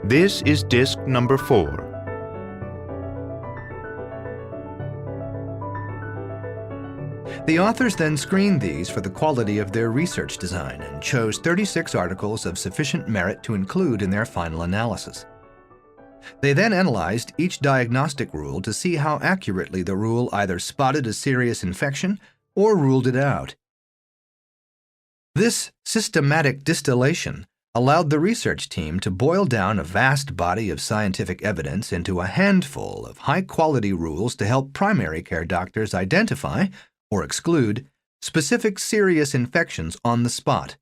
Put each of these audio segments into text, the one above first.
This is disc number 4. The authors then screened these for the quality of their research design and chose 36 articles of sufficient merit to include in their final analysis. They then analyzed each diagnostic rule to see how accurately the rule either spotted a serious infection or ruled it out. This systematic distillation allowed the research team to boil down a vast body of scientific evidence into a handful of high-quality rules to help primary care doctors identify or exclude specific serious infections on the spot.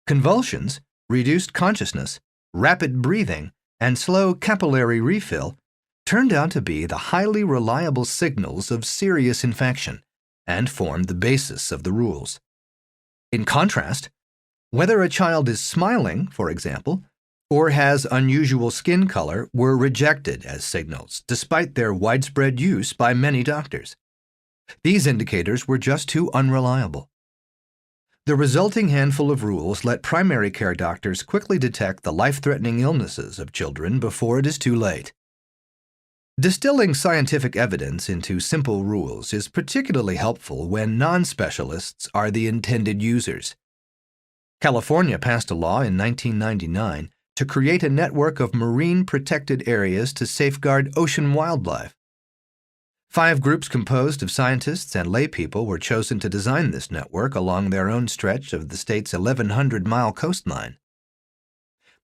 Convulsions, reduced consciousness, rapid breathing, and slow capillary refill turned out to be the highly reliable signals of serious infection and formed the basis of the rules. In contrast, whether a child is smiling, for example, or has unusual skin color were rejected as signals, despite their widespread use by many doctors. These indicators were just too unreliable. The resulting handful of rules let primary care doctors quickly detect the life-threatening illnesses of children before it is too late. Distilling scientific evidence into simple rules is particularly helpful when non-specialists are the intended users. California passed a law in 1999 to create a network of marine protected areas to safeguard ocean wildlife. 5 groups composed of scientists and laypeople were chosen to design this network along their own stretch of the state's 1,100-mile coastline.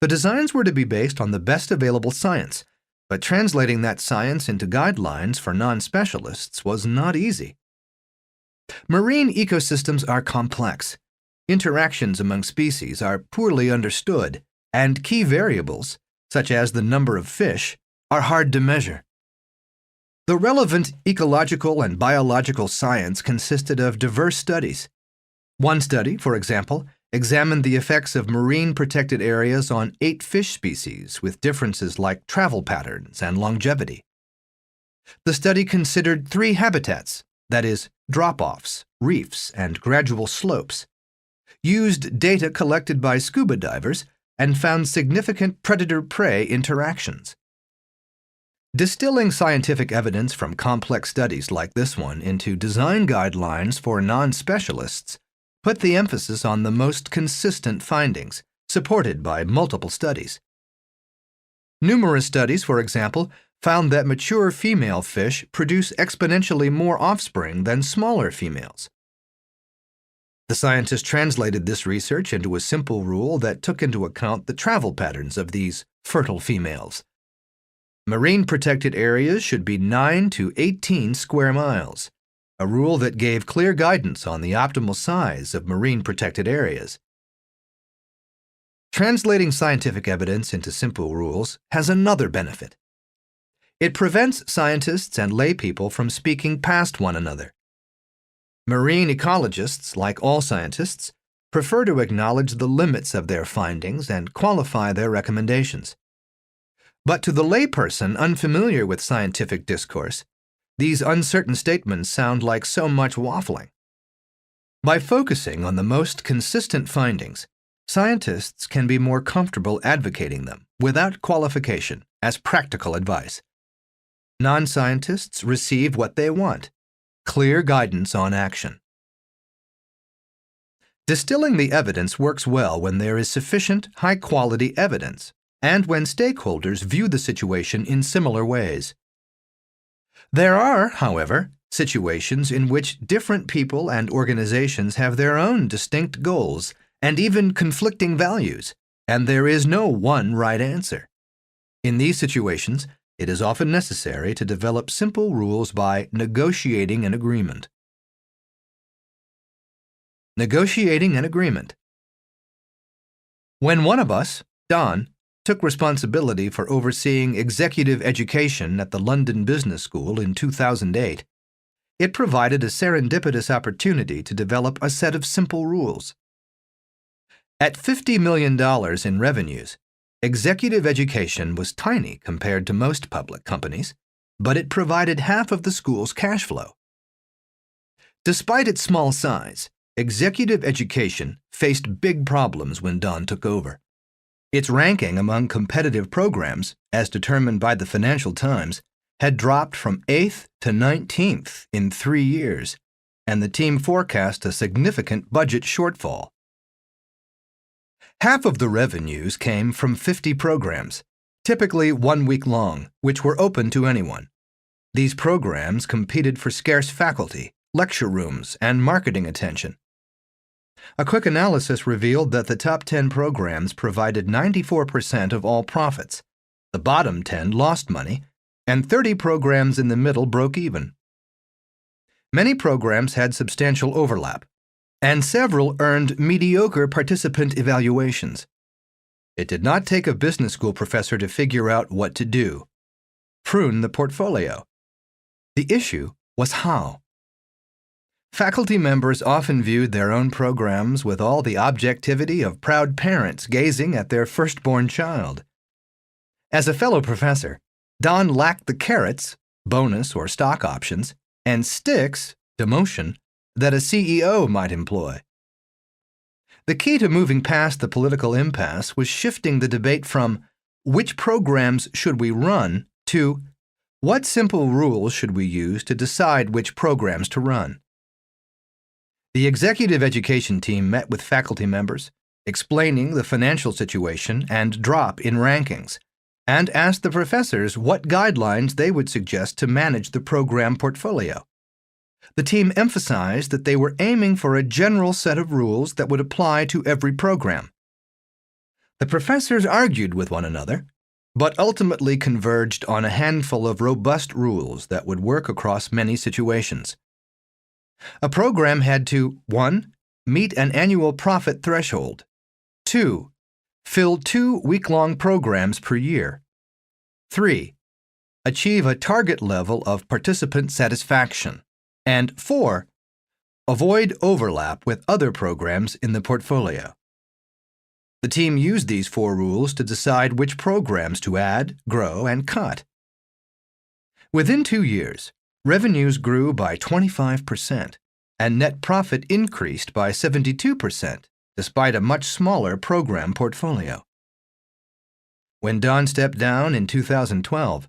The designs were to be based on the best available science, but translating that science into guidelines for non-specialists was not easy. Marine ecosystems are complex. Interactions among species are poorly understood, and key variables, such as the number of fish, are hard to measure. The relevant ecological and biological science consisted of diverse studies. One study, for example, examined the effects of marine protected areas on 8 fish species with differences like travel patterns and longevity. The study considered 3 habitats, that is, drop-offs, reefs, and gradual slopes, used data collected by scuba divers, and found significant predator-prey interactions. Distilling scientific evidence from complex studies like this one into design guidelines for non-specialists put the emphasis on the most consistent findings, supported by multiple studies. Numerous studies, for example, found that mature female fish produce exponentially more offspring than smaller females. The scientists translated this research into a simple rule that took into account the travel patterns of these fertile females. Marine protected areas should be 9 to 18 square miles, a rule that gave clear guidance on the optimal size of marine protected areas. Translating scientific evidence into simple rules has another benefit. It prevents scientists and laypeople from speaking past one another. Marine ecologists, like all scientists, prefer to acknowledge the limits of their findings and qualify their recommendations. But to the layperson unfamiliar with scientific discourse, these uncertain statements sound like so much waffling. By focusing on the most consistent findings, scientists can be more comfortable advocating them without qualification as practical advice. Non-scientists receive what they want: clear guidance on action. Distilling the evidence works well when there is sufficient, high-quality evidence and when stakeholders view the situation in similar ways. There are, however, situations in which different people and organizations have their own distinct goals and even conflicting values, and there is no one right answer. In these situations, it is often necessary to develop simple rules by negotiating an agreement. Negotiating an agreement. When one of us, Don, took responsibility for overseeing executive education at the London Business School in 2008, it provided a serendipitous opportunity to develop a set of simple rules. At $50 million in revenues, executive education was tiny compared to most public companies, but it provided half of the school's cash flow. Despite its small size, executive education faced big problems when Don took over. Its ranking among competitive programs, as determined by the Financial Times, had dropped from 8th to 19th in 3 years, and the team forecast a significant budget shortfall. Half of the revenues came from 50 programs, typically 1 week long, which were open to anyone. These programs competed for scarce faculty, lecture rooms, and marketing attention. A quick analysis revealed that the top 10 programs provided 94% of all profits, the bottom 10 lost money, and 30 programs in the middle broke even. Many programs had substantial overlap, and several earned mediocre participant evaluations. It did not take a business school professor to figure out what to do: prune the portfolio. The issue was how. Faculty members often viewed their own programs with all the objectivity of proud parents gazing at their firstborn child. As a fellow professor, Don lacked the carrots, bonus or stock options, and sticks, demotion, that a CEO might employ. The key to moving past the political impasse was shifting the debate from which programs should we run to what simple rules should we use to decide which programs to run. The executive education team met with faculty members, explaining the financial situation and drop in rankings, and asked the professors what guidelines they would suggest to manage the program portfolio. The team emphasized that they were aiming for a general set of rules that would apply to every program. The professors argued with one another, but ultimately converged on a handful of robust rules that would work across many situations. A program had to 1. Meet an annual profit threshold, 2. Fill 2 week-long programs per year, 3. Achieve a target level of participant satisfaction, and 4. Avoid overlap with other programs in the portfolio. The team used these 4 rules to decide which programs to add, grow, and cut. Within 2 years, revenues grew by 25%, and net profit increased by 72%, despite a much smaller program portfolio. When Don stepped down in 2012,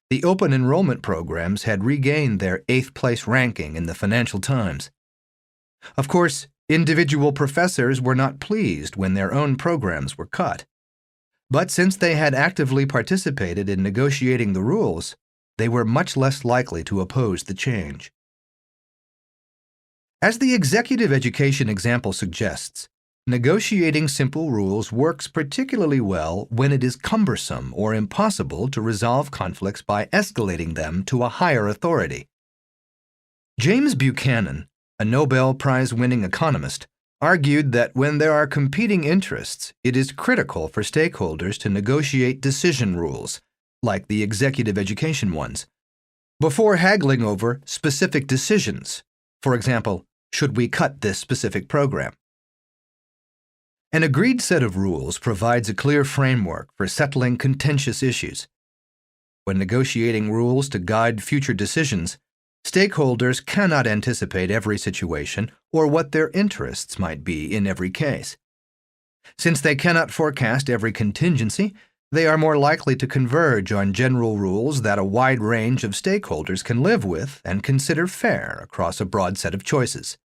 the open enrollment programs had regained their 8th place ranking in the Financial Times. Of course, individual professors were not pleased when their own programs were cut. But since they had actively participated in negotiating the rules, they were much less likely to oppose the change. As the executive education example suggests, negotiating simple rules works particularly well when it is cumbersome or impossible to resolve conflicts by escalating them to a higher authority. James Buchanan, a Nobel Prize-winning economist, argued that when there are competing interests, it is critical for stakeholders to negotiate decision rules, like the executive education ones, before haggling over specific decisions. For example, should we cut this specific program? An agreed set of rules provides a clear framework for settling contentious issues. When negotiating rules to guide future decisions, stakeholders cannot anticipate every situation or what their interests might be in every case. Since they cannot forecast every contingency, they are more likely to converge on general rules that a wide range of stakeholders can live with and consider fair across a broad set of choices.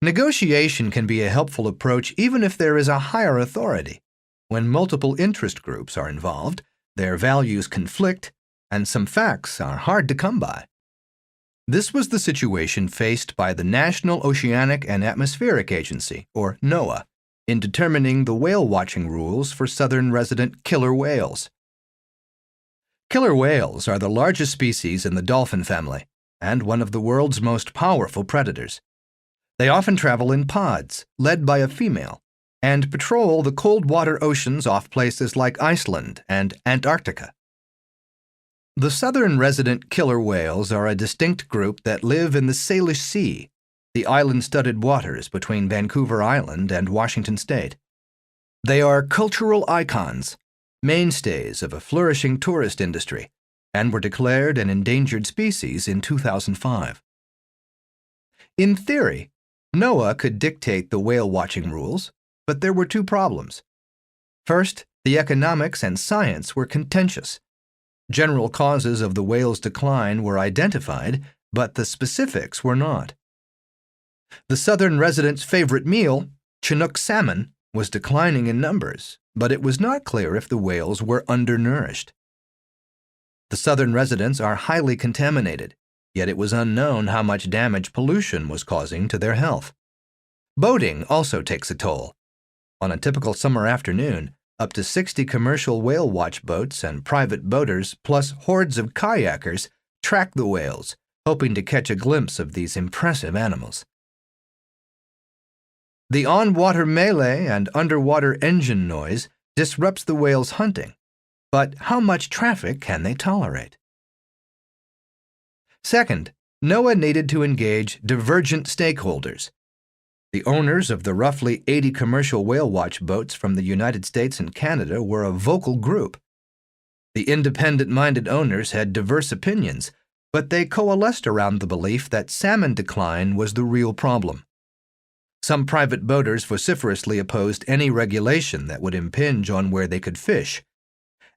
Negotiation can be a helpful approach even if there is a higher authority. When multiple interest groups are involved, their values conflict, and some facts are hard to come by. This was the situation faced by the National Oceanic and Atmospheric Agency, or NOAA, in determining the whale-watching rules for southern resident killer whales. Killer whales are the largest species in the dolphin family and one of the world's most powerful predators. They often travel in pods, led by a female, and patrol the cold water oceans off places like Iceland and Antarctica. The southern resident killer whales are a distinct group that live in the Salish Sea, the island-studded waters between Vancouver Island and Washington State. They are cultural icons, mainstays of a flourishing tourist industry, and were declared an endangered species in 2005. In theory, NOAA could dictate the whale-watching rules, but there were 2 problems. First, The economics and science were contentious. General causes of the whale's decline were identified, but the specifics were not. The southern residents' favorite meal, Chinook salmon, was declining in numbers, but it was not clear if the whales were undernourished. The southern residents are highly contaminated, yet it was unknown how much damage pollution was causing to their health. Boating also takes a toll. On a typical summer afternoon, up to 60 commercial whale watch boats and private boaters, plus hordes of kayakers, track the whales, hoping to catch a glimpse of these impressive animals. The on-water melee and underwater engine noise disrupts the whales' hunting, but how much traffic can they tolerate? Second, NOAA needed to engage divergent stakeholders. The owners of the roughly 80 commercial whale watch boats from the United States and Canada were a vocal group. The independent-minded owners had diverse opinions, but they coalesced around the belief that salmon decline was the real problem. Some private boaters vociferously opposed any regulation that would impinge on where they could fish,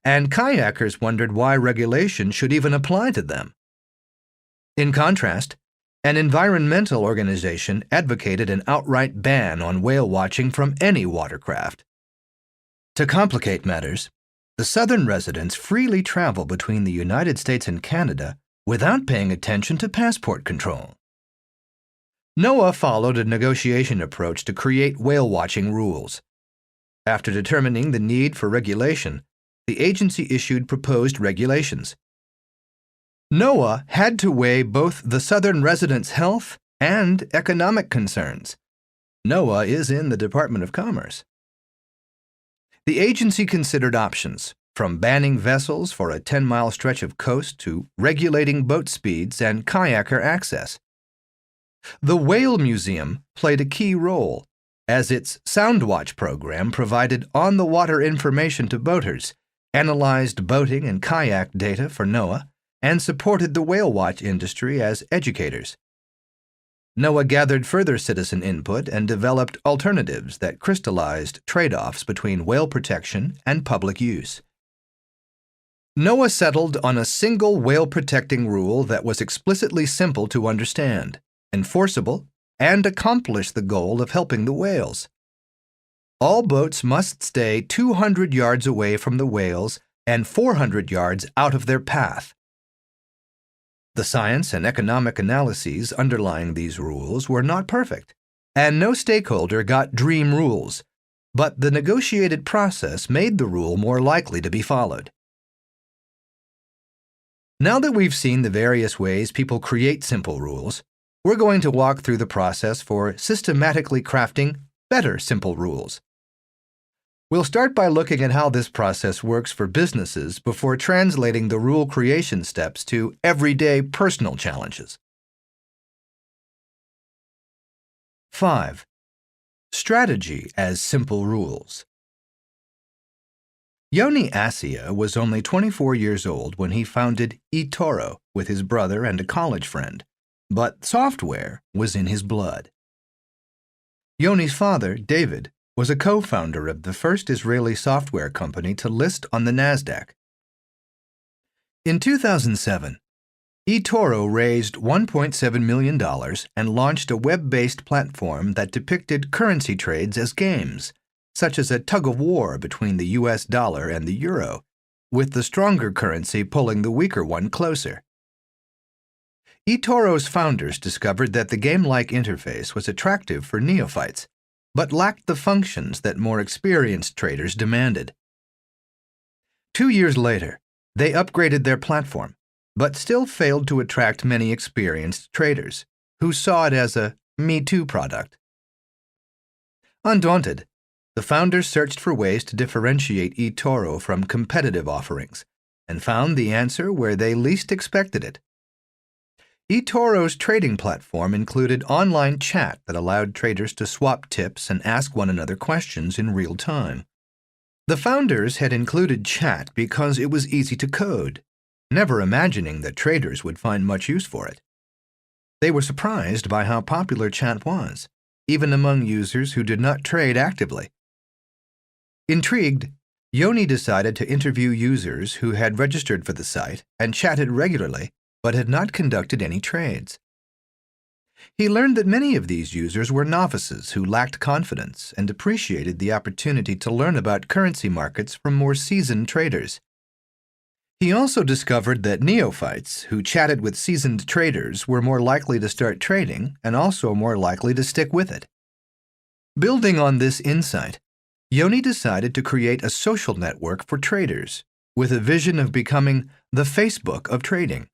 and kayakers wondered why regulation should even apply to them. In contrast, an environmental organization advocated an outright ban on whale watching from any watercraft. To complicate matters, the southern residents freely travel between the United States and Canada without paying attention to passport control. NOAA followed a negotiation approach to create whale watching rules. After determining the need for regulation, the agency issued proposed regulations. NOAA had to weigh both the southern residents' health and economic concerns. NOAA is in the Department of Commerce. The agency considered options, from banning vessels for a 10-mile stretch of coast to regulating boat speeds and kayaker access. The Whale Museum played a key role, as its Soundwatch program provided on-the-water information to boaters, analyzed boating and kayak data for NOAA, and supported the whale watch industry as educators. NOAA gathered further citizen input and developed alternatives that crystallized trade-offs between whale protection and public use. NOAA settled on a single whale-protecting rule that was explicitly simple to understand, enforceable, and accomplished the goal of helping the whales. All boats must stay 200 yards away from the whales and 400 yards out of their path. The science and economic analyses underlying these rules were not perfect, and no stakeholder got dream rules, but the negotiated process made the rule more likely to be followed. Now that we've seen the various ways people create simple rules, we're going to walk through the process for systematically crafting better simple rules. We'll start by looking at how this process works for businesses before translating the rule creation steps to everyday personal challenges. 5. Strategy as simple rules. Yoni Assia was only 24 years old when he founded eToro with his brother and a college friend, but software was in his blood. Yoni's father, David, was a co-founder of the first Israeli software company to list on the NASDAQ. In 2007, eToro raised $1.7 million and launched a web-based platform that depicted currency trades as games, such as a tug-of-war between the US dollar and the euro, with the stronger currency pulling the weaker one closer. eToro's founders discovered that the game-like interface was attractive for neophytes, but lacked the functions that more experienced traders demanded. 2 years later, they upgraded their platform, but still failed to attract many experienced traders, who saw it as a Me Too product. Undaunted, the founders searched for ways to differentiate eToro from competitive offerings, and found the answer where they least expected it. eToro's trading platform included online chat that allowed traders to swap tips and ask one another questions in real time. The founders had included chat because it was easy to code, never imagining that traders would find much use for it. They were surprised by how popular chat was, even among users who did not trade actively. Intrigued, Yoni decided to interview users who had registered for the site and chatted regularly, but had not conducted any trades. He learned that many of these users were novices who lacked confidence and appreciated the opportunity to learn about currency markets from more seasoned traders. He also discovered that neophytes who chatted with seasoned traders were more likely to start trading and also more likely to stick with it. Building on this insight, Yoni decided to create a social network for traders with a vision of becoming the Facebook of trading.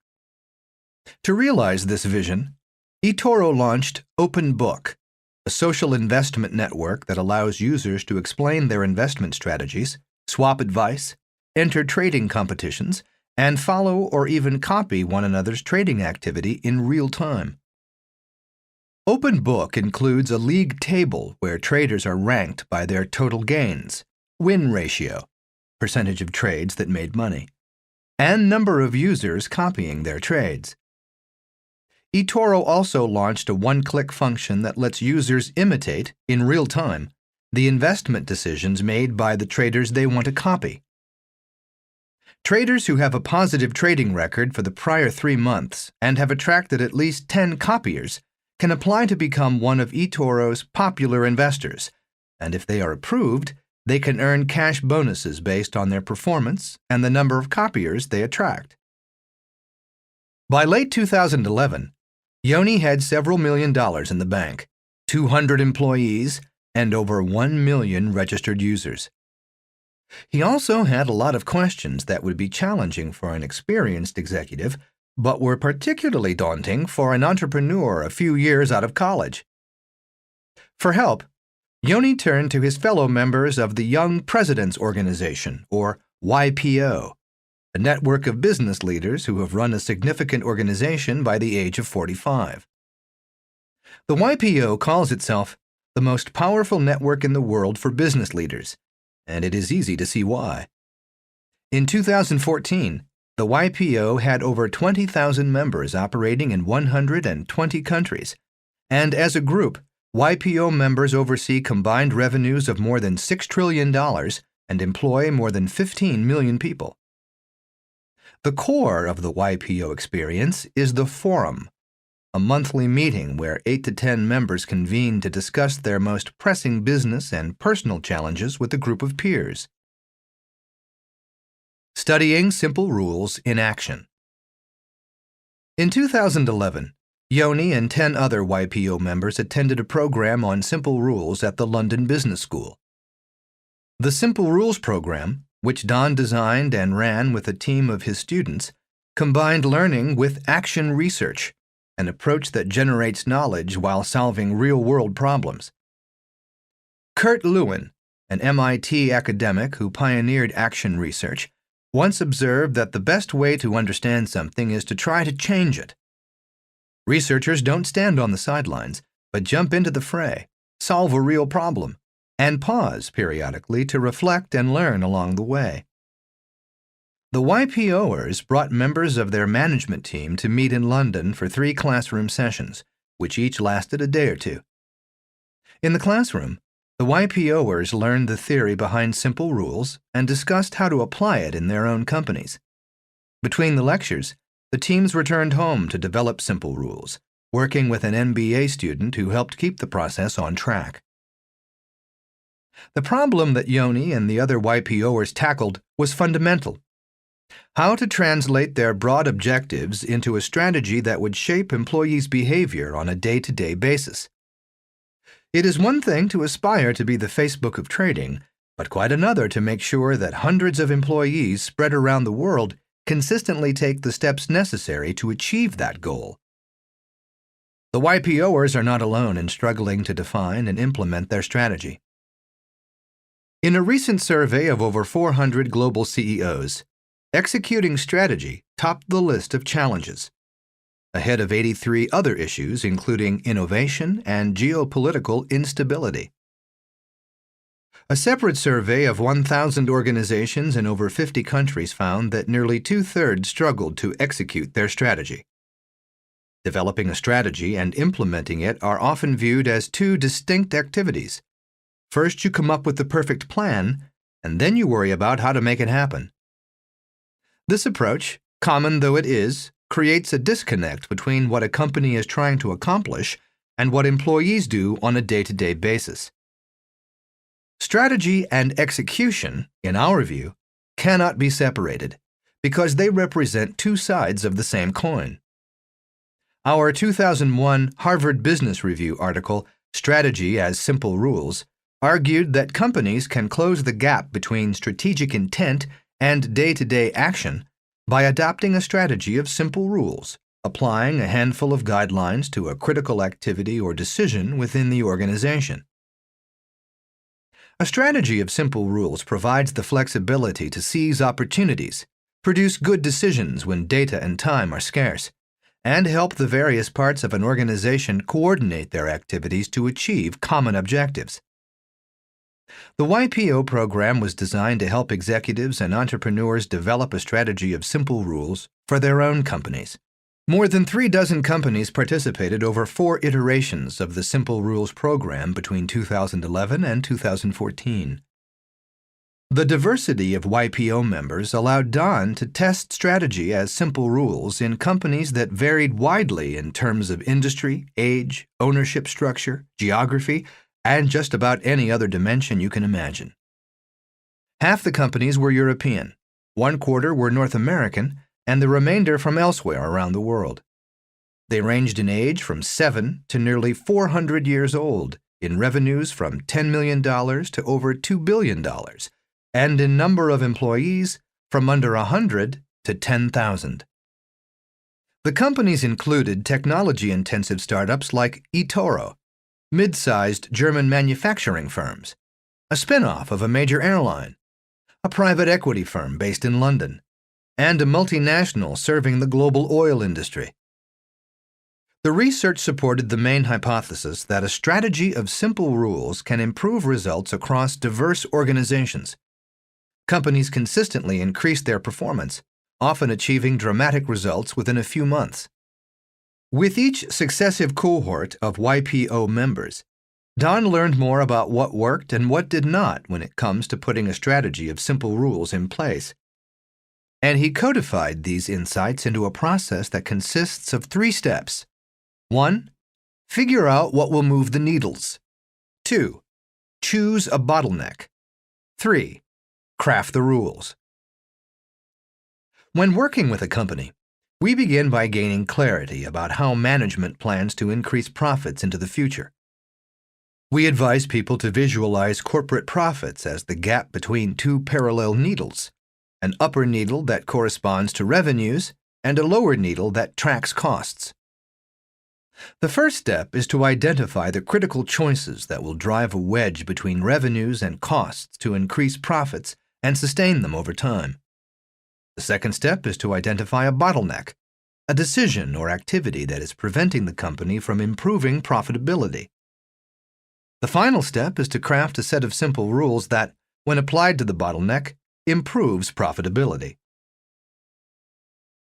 To realize this vision, eToro launched Audiobook, a social investment network that allows users to explain their investment strategies, swap advice, enter trading competitions, and follow or even copy one another's trading activity in real time. Audiobook includes a league table where traders are ranked by their total gains, win ratio, percentage of trades that made money, and number of users copying their trades. eToro also launched a one-click function that lets users imitate, in real time, the investment decisions made by the traders they want to copy. Traders who have a positive trading record for the prior 3 months and have attracted at least 10 copiers can apply to become one of eToro's popular investors, and if they are approved, they can earn cash bonuses based on their performance and the number of copiers they attract. By late 2011, Yoni had several $1 million in the bank, 200 employees, and over 1 million registered users. He also had a lot of questions that would be challenging for an experienced executive, but were particularly daunting for an entrepreneur a few years out of college. For help, Yoni turned to his fellow members of the Young Presidents Organization, or YPO, a network of business leaders who have run a significant organization by the age of 45. The YPO calls itself the most powerful network in the world for business leaders, and it is easy to see why. In 2014, the YPO had over 20,000 members operating in 120 countries, and as a group, YPO members oversee combined revenues of more than $6 trillion and employ more than 15 million people. The core of the YPO experience is the Forum, a monthly meeting where 8 to 10 members convene to discuss their most pressing business and personal challenges with a group of peers. Studying Simple Rules in Action. In 2011, Yoni and 10 other YPO members attended a program on simple rules at the London Business School. The Simple Rules program, which Don designed and ran with a team of his students, combined learning with action research, an approach that generates knowledge while solving real-world problems. Kurt Lewin, an MIT academic who pioneered action research, once observed that the best way to understand something is to try to change it. Researchers don't stand on the sidelines, but jump into the fray, solve a real problem, and pause periodically to reflect and learn along the way. The YPOers brought members of their management team to meet in London for 3 classroom sessions, which each lasted a day or 2. In the classroom, the YPOers learned the theory behind simple rules and discussed how to apply it in their own companies. Between the lectures, the teams returned home to develop simple rules, working with an MBA student who helped keep the process on track. The problem that Yoni and the other YPOers tackled was fundamental: how to translate their broad objectives into a strategy that would shape employees' behavior on a day-to-day basis. It is one thing to aspire to be the Facebook of trading, but quite another to make sure that hundreds of employees spread around the world consistently take the steps necessary to achieve that goal. The YPOers are not alone in struggling to define and implement their strategy. In a recent survey of over 400 global CEOs, executing strategy topped the list of challenges, ahead of 83 other issues including innovation and geopolitical instability. A separate survey of 1,000 organizations in over 50 countries found that nearly 2/3 struggled to execute their strategy. Developing a strategy and implementing it are often viewed as 2 distinct activities. First, you come up with the perfect plan, and then you worry about how to make it happen. This approach, common though it is, creates a disconnect between what a company is trying to accomplish and what employees do on a day-to-day basis. Strategy and execution, in our view, cannot be separated because they represent two sides of the same coin. Our 2001 Harvard Business Review article, Strategy as Simple Rules, argued that companies can close the gap between strategic intent and day-to-day action by adopting a strategy of simple rules, applying a handful of guidelines to a critical activity or decision within the organization. A strategy of simple rules provides the flexibility to seize opportunities, produce good decisions when data and time are scarce, and help the various parts of an organization coordinate their activities to achieve common objectives. The YPO program was designed to help executives and entrepreneurs develop a strategy of simple rules for their own companies. More than 36 companies participated over 4 iterations of the Simple Rules program between 2011 and 2014. The diversity of YPO members allowed Don to test strategy as simple rules in companies that varied widely in terms of industry, age, ownership structure, geography, and just about any other dimension you can imagine. Half the companies were European, 1/4 were North American, and the remainder from elsewhere around the world. They ranged in age from 7 to nearly 400 years old, in revenues from $10 million to over $2 billion, and in number of employees from under 100 to 10,000. The companies included technology-intensive startups like eToro, mid-sized German manufacturing firms, a spin-off of a major airline, a private equity firm based in London, and a multinational serving the global oil industry. The research supported the main hypothesis that a strategy of simple rules can improve results across diverse organizations. Companies consistently increased their performance, often achieving dramatic results within a few months. With each successive cohort of YPO members, Don learned more about what worked and what did not when it comes to putting a strategy of simple rules in place. And he codified these insights into a process that consists of 3 steps. 1. Figure out what will move the needles. 2. Choose a bottleneck. 3. Craft the rules. When working with a company, we begin by gaining clarity about how management plans to increase profits into the future. We advise people to visualize corporate profits as the gap between 2 parallel needles, an upper needle that corresponds to revenues and a lower needle that tracks costs. The first step is to identify the critical choices that will drive a wedge between revenues and costs to increase profits and sustain them over time. The second step is to identify a bottleneck, a decision or activity that is preventing the company from improving profitability. The final step is to craft a set of simple rules that, when applied to the bottleneck, improves profitability.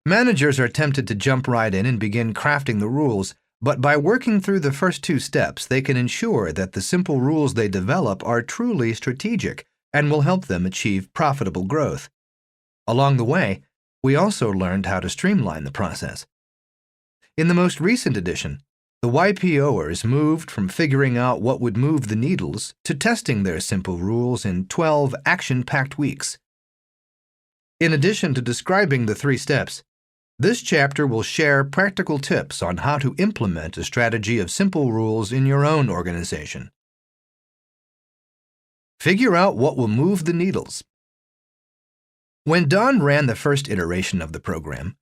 Managers are tempted to jump right in and begin crafting the rules, but by working through the first 2 steps, they can ensure that the simple rules they develop are truly strategic and will help them achieve profitable growth. Along the way, we also learned how to streamline the process. In the most recent edition, the YPOers moved from figuring out what would move the needles to testing their simple rules in 12 action-packed weeks. In addition to describing the 3 steps, this chapter will share practical tips on how to implement a strategy of simple rules in your own organization. Figure out what will move the needles. When Don ran the first iteration of the program,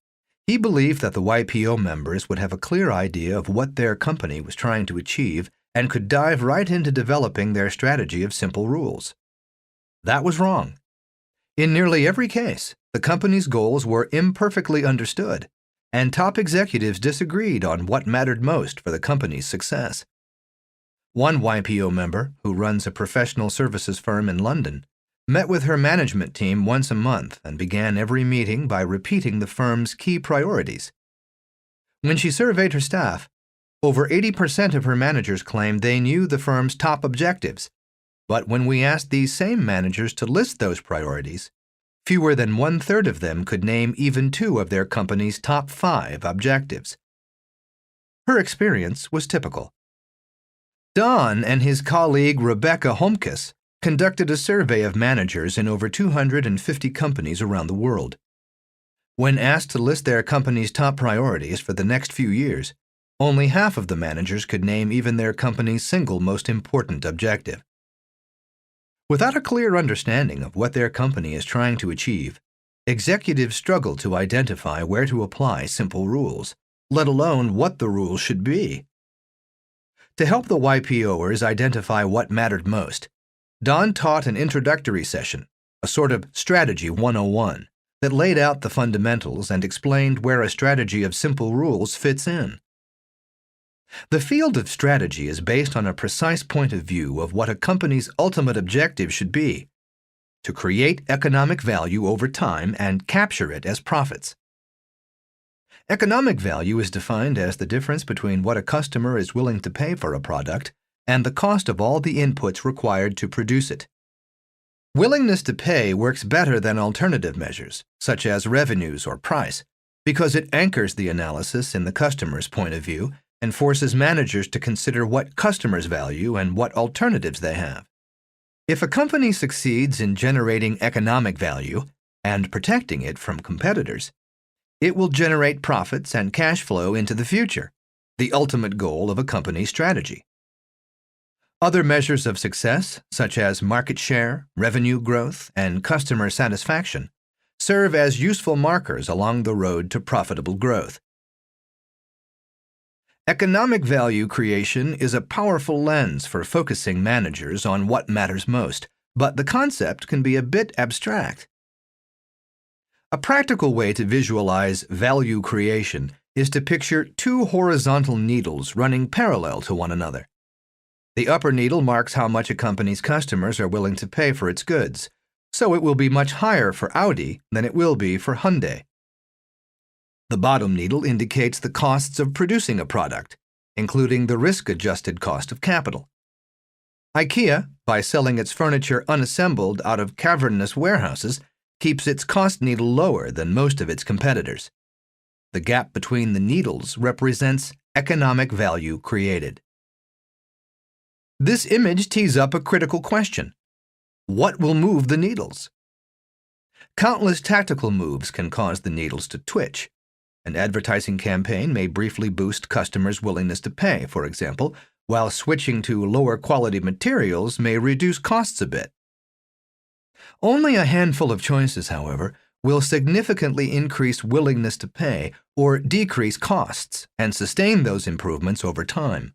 he believed that the YPO members would have a clear idea of what their company was trying to achieve and could dive right into developing their strategy of simple rules. That was wrong. In nearly every case, the company's goals were imperfectly understood, and top executives disagreed on what mattered most for the company's success. One YPO member, who runs a professional services firm in London, met with her management team once a month and began every meeting by repeating the firm's key priorities. When she surveyed her staff, over 80% of her managers claimed they knew the firm's top objectives, But when we asked these same managers to list those priorities, fewer than 1/3 of them could name even 2 of their company's top 5 objectives. Her experience was typical. Don and his colleague Rebecca Holmkes conducted a survey of managers in over 250 companies around the world. When asked to list their company's top priorities for the next few years, only half of the managers could name even their company's single most important objective. Without a clear understanding of what their company is trying to achieve, executives struggle to identify where to apply simple rules, let alone what the rules should be. To help the YPOers identify what mattered most, Don taught an introductory session, a sort of Strategy 101, that laid out the fundamentals and explained where a strategy of simple rules fits in. The field of strategy is based on a precise point of view of what a company's ultimate objective should be: to create economic value over time and capture it as profits. Economic value is defined as the difference between what a customer is willing to pay for a product and the cost of all the inputs required to produce it. Willingness to pay works better than alternative measures, such as revenues or price, because it anchors the analysis in the customer's point of view and forces managers to consider what customers value and what alternatives they have. If a company succeeds in generating economic value and protecting it from competitors, it will generate profits and cash flow into the future, the ultimate goal of a company's strategy. Other measures of success, such as market share, revenue growth, and customer satisfaction, serve as useful markers along the road to profitable growth. Economic value creation is a powerful lens for focusing managers on what matters most, but the concept can be a bit abstract. A practical way to visualize value creation is to picture 2 horizontal needles running parallel to one another. The upper needle marks how much a company's customers are willing to pay for its goods, so it will be much higher for Audi than it will be for Hyundai. The bottom needle indicates the costs of producing a product, including the risk-adjusted cost of capital. IKEA, by selling its furniture unassembled out of cavernous warehouses, keeps its cost needle lower than most of its competitors. The gap between the needles represents economic value created. This image tees up a critical question: what will move the needles? Countless tactical moves can cause the needles to twitch. An advertising campaign may briefly boost customers' willingness to pay, for example, while switching to lower quality materials may reduce costs a bit. Only a handful of choices, however, will significantly increase willingness to pay or decrease costs and sustain those improvements over time.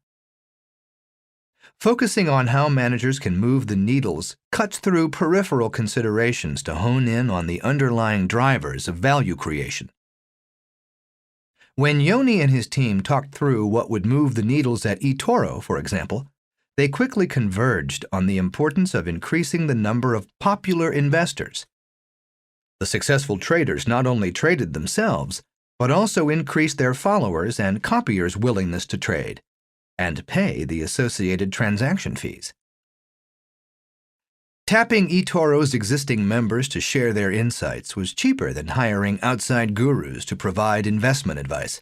Focusing on how managers can move the needles cuts through peripheral considerations to hone in on the underlying drivers of value creation. When Yoni and his team talked through what would move the needles at eToro, for example, they quickly converged on the importance of increasing the number of popular investors. The successful traders not only traded themselves, but also increased their followers and copiers' willingness to trade and pay the associated transaction fees. Tapping eToro's existing members to share their insights was cheaper than hiring outside gurus to provide investment advice.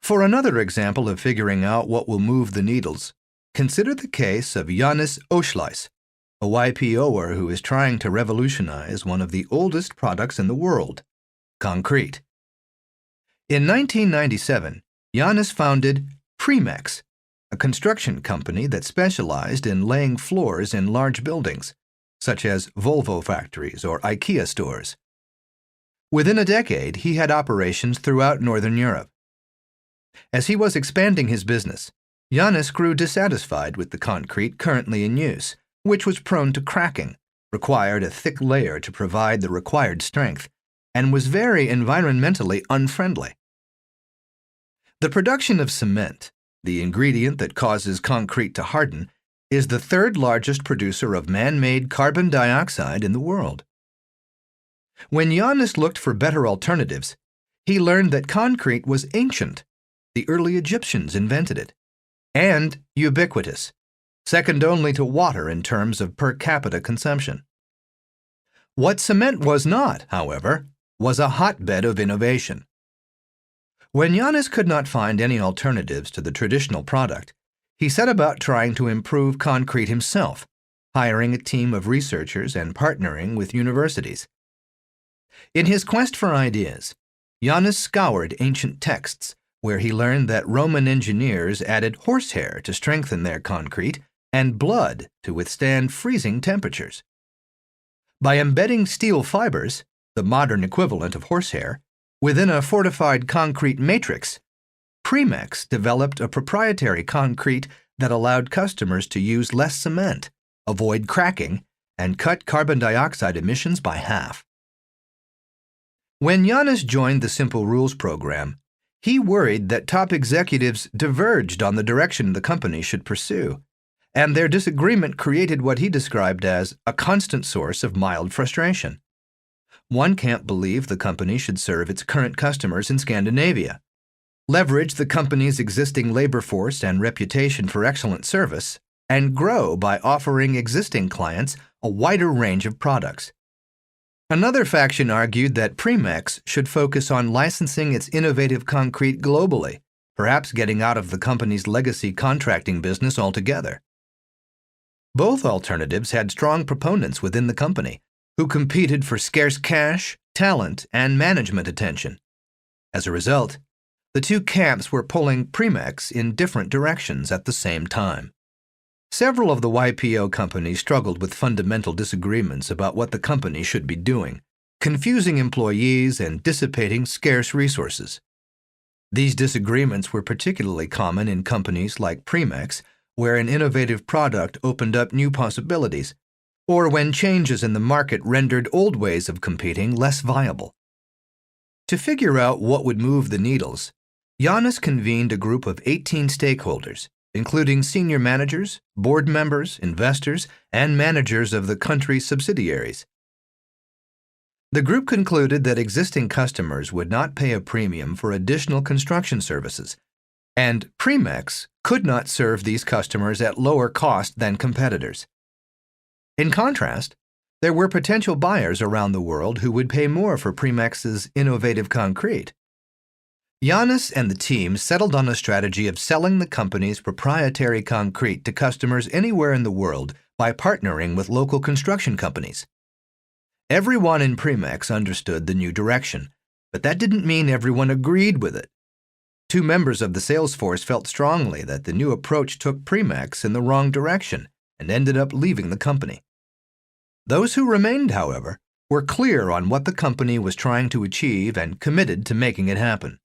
For another example of figuring out what will move the needles, consider the case of Janis Oschleis, a YPOer who is trying to revolutionize one of the oldest products in the world, concrete. In 1997, Janis founded Premex, a construction company that specialized in laying floors in large buildings, such as Volvo factories or IKEA stores. Within a decade, he had operations throughout Northern Europe. As he was expanding his business, Janis grew dissatisfied with the concrete currently in use, which was prone to cracking, required a thick layer to provide the required strength, and was very environmentally unfriendly. The production of cement, the ingredient that causes concrete to harden, is the 3rd largest producer of man-made carbon dioxide in the world. When Janis looked for better alternatives, he learned that concrete was ancient. The early Egyptians invented it. And ubiquitous, second only to water in terms of per capita consumption. What cement was not, however, was a hotbed of innovation. When Giannis could not find any alternatives to the traditional product, he set about trying to improve concrete himself, hiring a team of researchers and partnering with universities. In his quest for ideas, Giannis scoured ancient texts where he learned that Roman engineers added horsehair to strengthen their concrete and blood to withstand freezing temperatures. By embedding steel fibers, the modern equivalent of horsehair, within a fortified concrete matrix, Premex developed a proprietary concrete that allowed customers to use less cement, avoid cracking, and cut carbon dioxide emissions by half. When Giannis joined the Simple Rules program, he worried that top executives diverged on the direction the company should pursue, and their disagreement created what he described as a constant source of mild frustration. One can't believe the company should serve its current customers in Scandinavia, leverage the company's existing labor force and reputation for excellent service, and grow by offering existing clients a wider range of products. Another faction argued that Premex should focus on licensing its innovative concrete globally, perhaps getting out of the company's legacy contracting business altogether. Both alternatives had strong proponents within the company, who competed for scarce cash, talent, and management attention. As a result, the two camps were pulling Premex in different directions at the same time. Several of the YPO companies struggled with fundamental disagreements about what the company should be doing, confusing employees and dissipating scarce resources. These disagreements were particularly common in companies like Premex, where an innovative product opened up new possibilities, or when changes in the market rendered old ways of competing less viable. To figure out what would move the needles, Giannis convened a group of 18 stakeholders, including senior managers, board members, investors, and managers of the country's subsidiaries. The group concluded that existing customers would not pay a premium for additional construction services, and Premex could not serve these customers at lower cost than competitors. In contrast, there were potential buyers around the world who would pay more for Premex's innovative concrete. Giannis and the team settled on a strategy of selling the company's proprietary concrete to customers anywhere in the world by partnering with local construction companies. Everyone in Premex understood the new direction, but that didn't mean everyone agreed with it. Two members of the sales force felt strongly that the new approach took Premex in the wrong direction and ended up leaving the company. Those who remained, however, were clear on what the company was trying to achieve and committed to making it happen.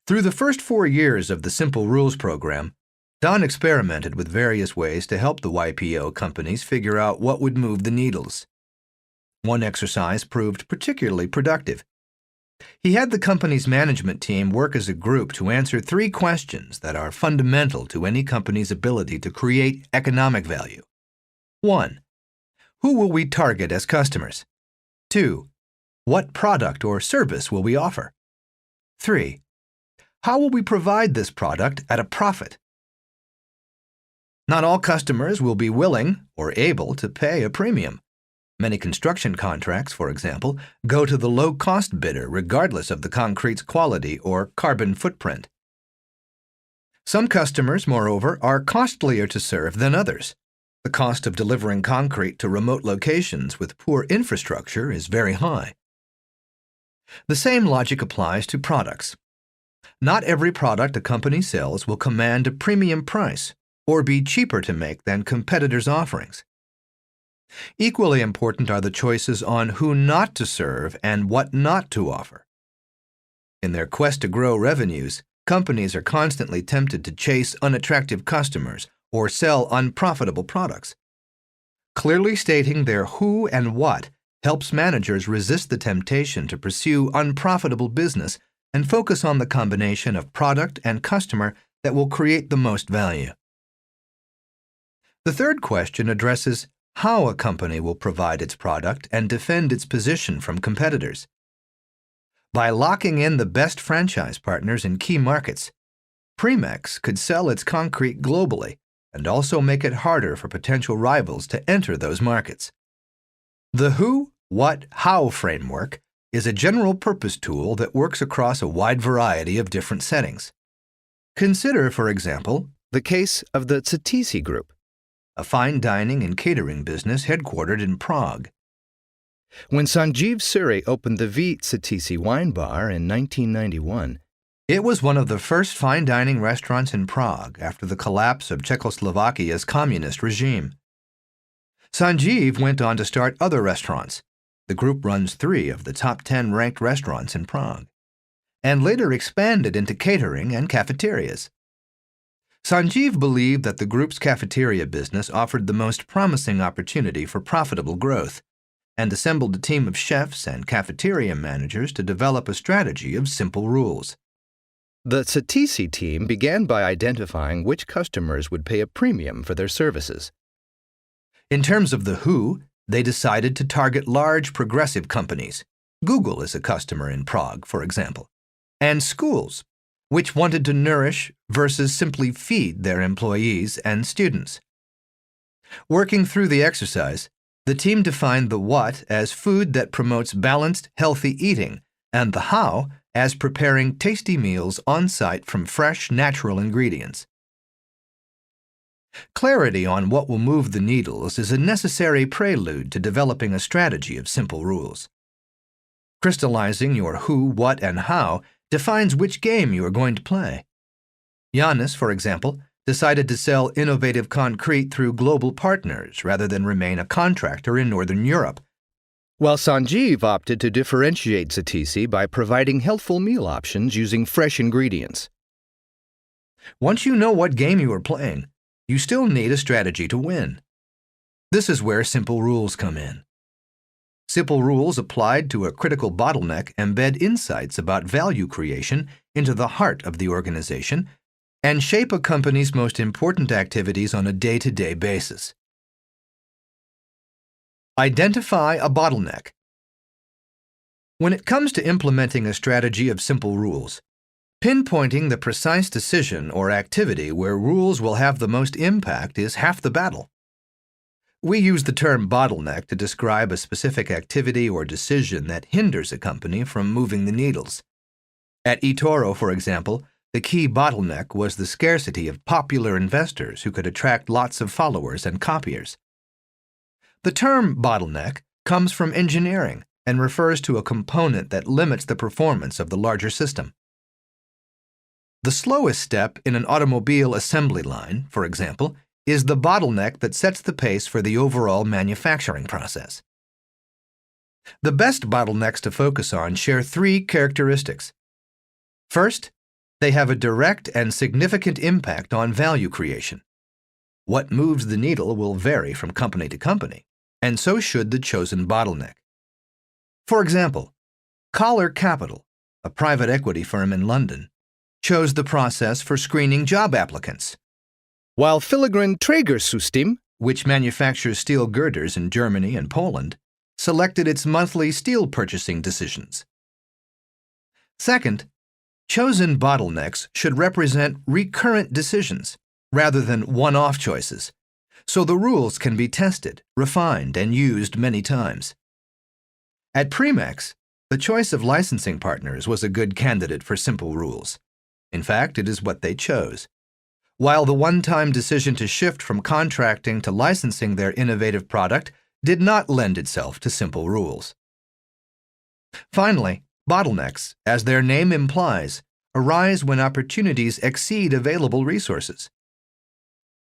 Through the first 4 years of the Simple Rules program, Don experimented with various ways to help the YPO companies figure out what would move the needles. One exercise proved particularly productive. He had the company's management team work as a group to answer 3 questions that are fundamental to any company's ability to create economic value. 1. Who will we target as customers? 2. What product or service will we offer? 3. How will we provide this product at a profit? Not all customers will be willing or able to pay a premium. Many construction contracts, for example, go to the low-cost bidder regardless of the concrete's quality or carbon footprint. Some customers, moreover, are costlier to serve than others. The cost of delivering concrete to remote locations with poor infrastructure is very high. The same logic applies to products. Not every product a company sells will command a premium price or be cheaper to make than competitors' offerings. Equally important are the choices on who not to serve and what not to offer. In their quest to grow revenues, companies are constantly tempted to chase unattractive customers or sell unprofitable products. Clearly stating their who and what helps managers resist the temptation to pursue unprofitable business and focus on the combination of product and customer that will create the most value. The third question addresses how a company will provide its product and defend its position from competitors. By locking in the best franchise partners in key markets, Premex could sell its concrete globally and also make it harder for potential rivals to enter those markets. The who, what, how framework is a general-purpose tool that works across a wide variety of different settings. Consider, for example, the case of the Cetisi Group, a fine dining and catering business headquartered in Prague. When Sanjeev Suri opened the V. Cetisi Wine Bar in 1991, it was one of the first fine dining restaurants in Prague after the collapse of Czechoslovakia's communist regime. Sanjeev went on to start other restaurants. The group runs 3 of the top 10 ranked restaurants in Prague, and later expanded into catering and cafeterias. Sanjeev believed that the group's cafeteria business offered the most promising opportunity for profitable growth, and assembled a team of chefs and cafeteria managers to develop a strategy of simple rules. The Cetisi team began by identifying which customers would pay a premium for their services. In terms of the who, they decided to target large progressive companies. Google is a customer in Prague, for example, and schools, which wanted to nourish versus simply feed their employees and students. Working through the exercise, the team defined the what as food that promotes balanced, healthy eating, and the how as preparing tasty meals on-site from fresh, natural ingredients. Clarity on what will move the needles is a necessary prelude to developing a strategy of simple rules. Crystallizing your who, what, and how defines which game you are going to play. Yannis, for example, decided to sell innovative concrete through global partners rather than remain a contractor in Northern Europe, while Sanjeev opted to differentiate Cetisi by providing healthful meal options using fresh ingredients. Once you know what game you are playing, you still need a strategy to win. This is where simple rules come in. Simple rules applied to a critical bottleneck embed insights about value creation into the heart of the organization and shape a company's most important activities on a day-to-day basis. Identify a bottleneck. When it comes to implementing a strategy of simple rules, pinpointing the precise decision or activity where rules will have the most impact is half the battle. We use the term bottleneck to describe a specific activity or decision that hinders a company from moving the needles. At eToro, for example, the key bottleneck was the scarcity of popular investors who could attract lots of followers and copiers. The term bottleneck comes from engineering and refers to a component that limits the performance of the larger system. The slowest step in an automobile assembly line, for example, is the bottleneck that sets the pace for the overall manufacturing process. The best bottlenecks to focus on share 3 characteristics. First, they have a direct and significant impact on value creation. What moves the needle will vary from company to company, and so should the chosen bottleneck. For example, Collar Capital, a private equity firm in London, chose the process for screening job applicants, while Filigran Trägersystem, which manufactures steel girders in Germany and Poland, selected its monthly steel purchasing decisions. Second, chosen bottlenecks should represent recurrent decisions rather than one-off choices, so the rules can be tested, refined, and used many times. At Primex, the choice of licensing partners was a good candidate for simple rules. In fact, it is what they chose. While the one-time decision to shift from contracting to licensing their innovative product did not lend itself to simple rules. Finally, bottlenecks, as their name implies, arise when opportunities exceed available resources.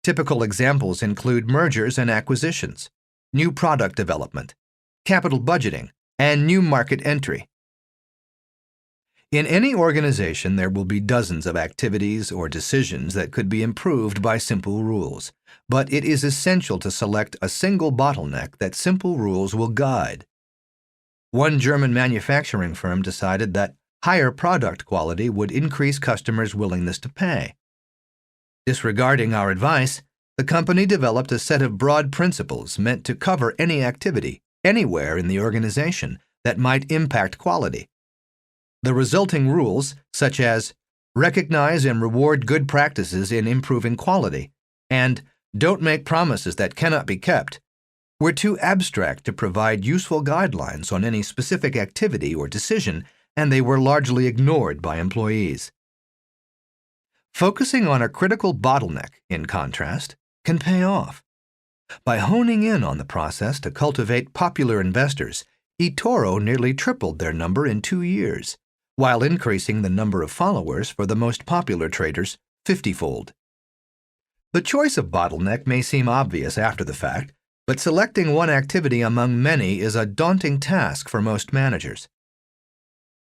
Typical examples include mergers and acquisitions, new product development, capital budgeting, and new market entry. In any organization, there will be dozens of activities or decisions that could be improved by simple rules, but it is essential to select a single bottleneck that simple rules will guide. One German manufacturing firm decided that higher product quality would increase customers' willingness to pay. Disregarding our advice, the company developed a set of broad principles meant to cover any activity, anywhere in the organization, that might impact quality. The resulting rules, such as recognize and reward good practices in improving quality, and "Don't make promises that cannot be kept," were too abstract to provide useful guidelines on any specific activity or decision, and they were largely ignored by employees. Focusing on a critical bottleneck, in contrast, can pay off. By honing in on the process to cultivate popular investors, eToro nearly tripled their number in 2 years, while increasing the number of followers for the most popular traders 50-fold. The choice of bottleneck may seem obvious after the fact, but selecting one activity among many is a daunting task for most managers.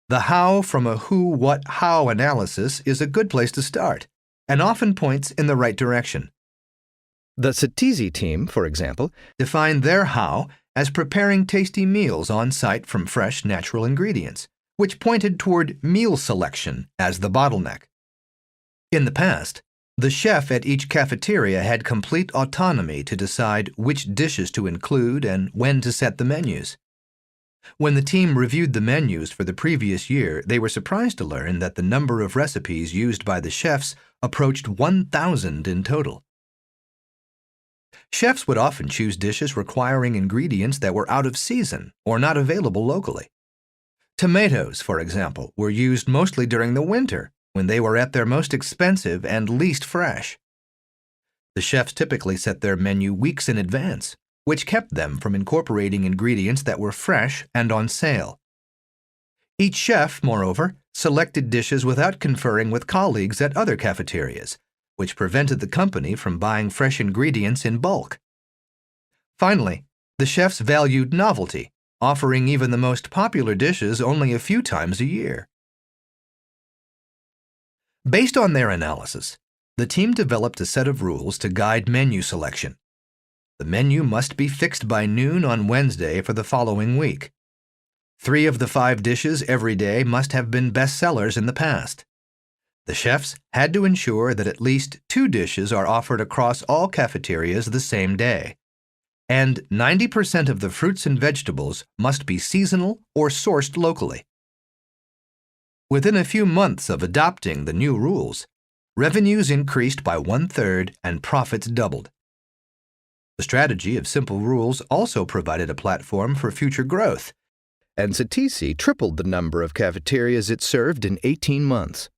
The how from a who, what, how analysis is a good place to start, and often points in the right direction. The Satisi team, for example, Defined their how as preparing tasty meals on site from fresh natural ingredients, which pointed toward meal selection as the bottleneck. In the past, the chef at each cafeteria had complete autonomy to decide which dishes to include and when to set the menus. When the team reviewed the menus for the previous year, they were surprised to learn that the number of recipes used by the chefs approached 1,000 in total. Chefs would often choose dishes requiring ingredients that were out of season or not available locally. Tomatoes, for example, were used mostly during the winter, when they were at their most expensive and least fresh. The chefs typically set their menu weeks in advance, which kept them from incorporating ingredients that were fresh and on sale. Each chef, moreover, selected dishes without conferring with colleagues at other cafeterias, which prevented the company from buying fresh ingredients in bulk. Finally, the chefs valued novelty, offering even the most popular dishes only a few times a year. Based on their analysis, the team developed a set of rules to guide menu selection. The menu must be fixed by noon on Wednesday for the following week. 3 of the 5 dishes every day must have been bestsellers in the past. The chefs had to ensure that at least 2 dishes are offered across all cafeterias the same day. And 90% of the fruits and vegetables must be seasonal or sourced locally. Within a few months of adopting the new rules, revenues increased by 1/3 and profits doubled. The strategy of simple rules also provided a platform for future growth, and Satisi tripled the number of cafeterias it served in 18 months.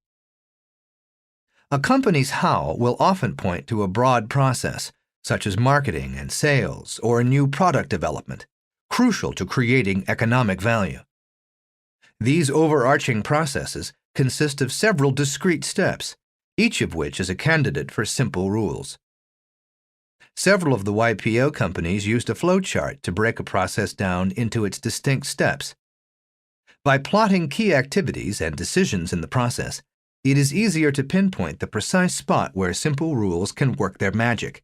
A company's how will often point to a broad process, such as marketing and sales or new product development, crucial to creating economic value. These overarching processes consist of several discrete steps, each of which is a candidate for simple rules. Several of the YPO companies used a flowchart to break a process down into its distinct steps. By plotting key activities and decisions in the process, it is easier to pinpoint the precise spot where simple rules can work their magic.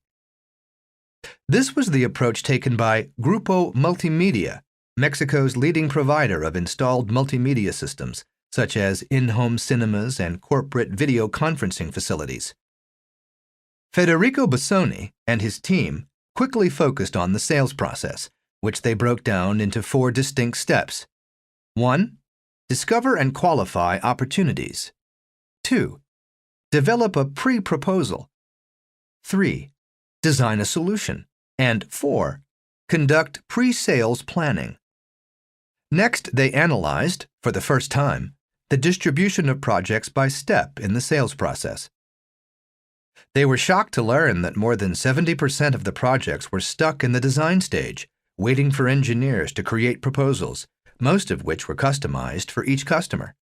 This was the approach taken by Grupo Multimedia, Mexico's leading provider of installed multimedia systems, such as in-home cinemas and corporate video conferencing facilities. Federico Bassoni and his team quickly focused on the sales process, which they broke down into 4 distinct steps. 1. Discover and qualify opportunities. 2. Develop a pre-proposal. 3. Design a solution. And 4. Conduct pre-sales planning. Next, they analyzed, for the first time, the distribution of projects by step in the sales process. They were shocked to learn that more than 70% of the projects were stuck in the design stage, waiting for engineers to create proposals, most of which were customized for each customer.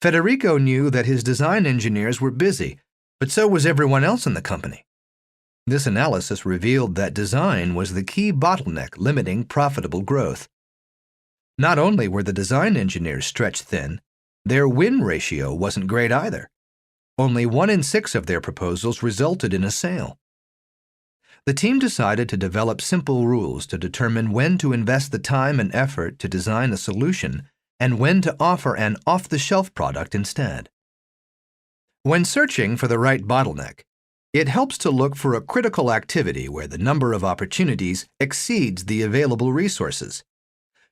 Federico knew that his design engineers were busy, but so was everyone else in the company. This analysis revealed that design was the key bottleneck limiting profitable growth. Not only were the design engineers stretched thin, their win ratio wasn't great either. Only 1 in 6 of their proposals resulted in a sale. The team decided to develop simple rules to determine when to invest the time and effort to design a solution and when to offer an off-the-shelf product instead. When searching for the right bottleneck, it helps to look for a critical activity where the number of opportunities exceeds the available resources,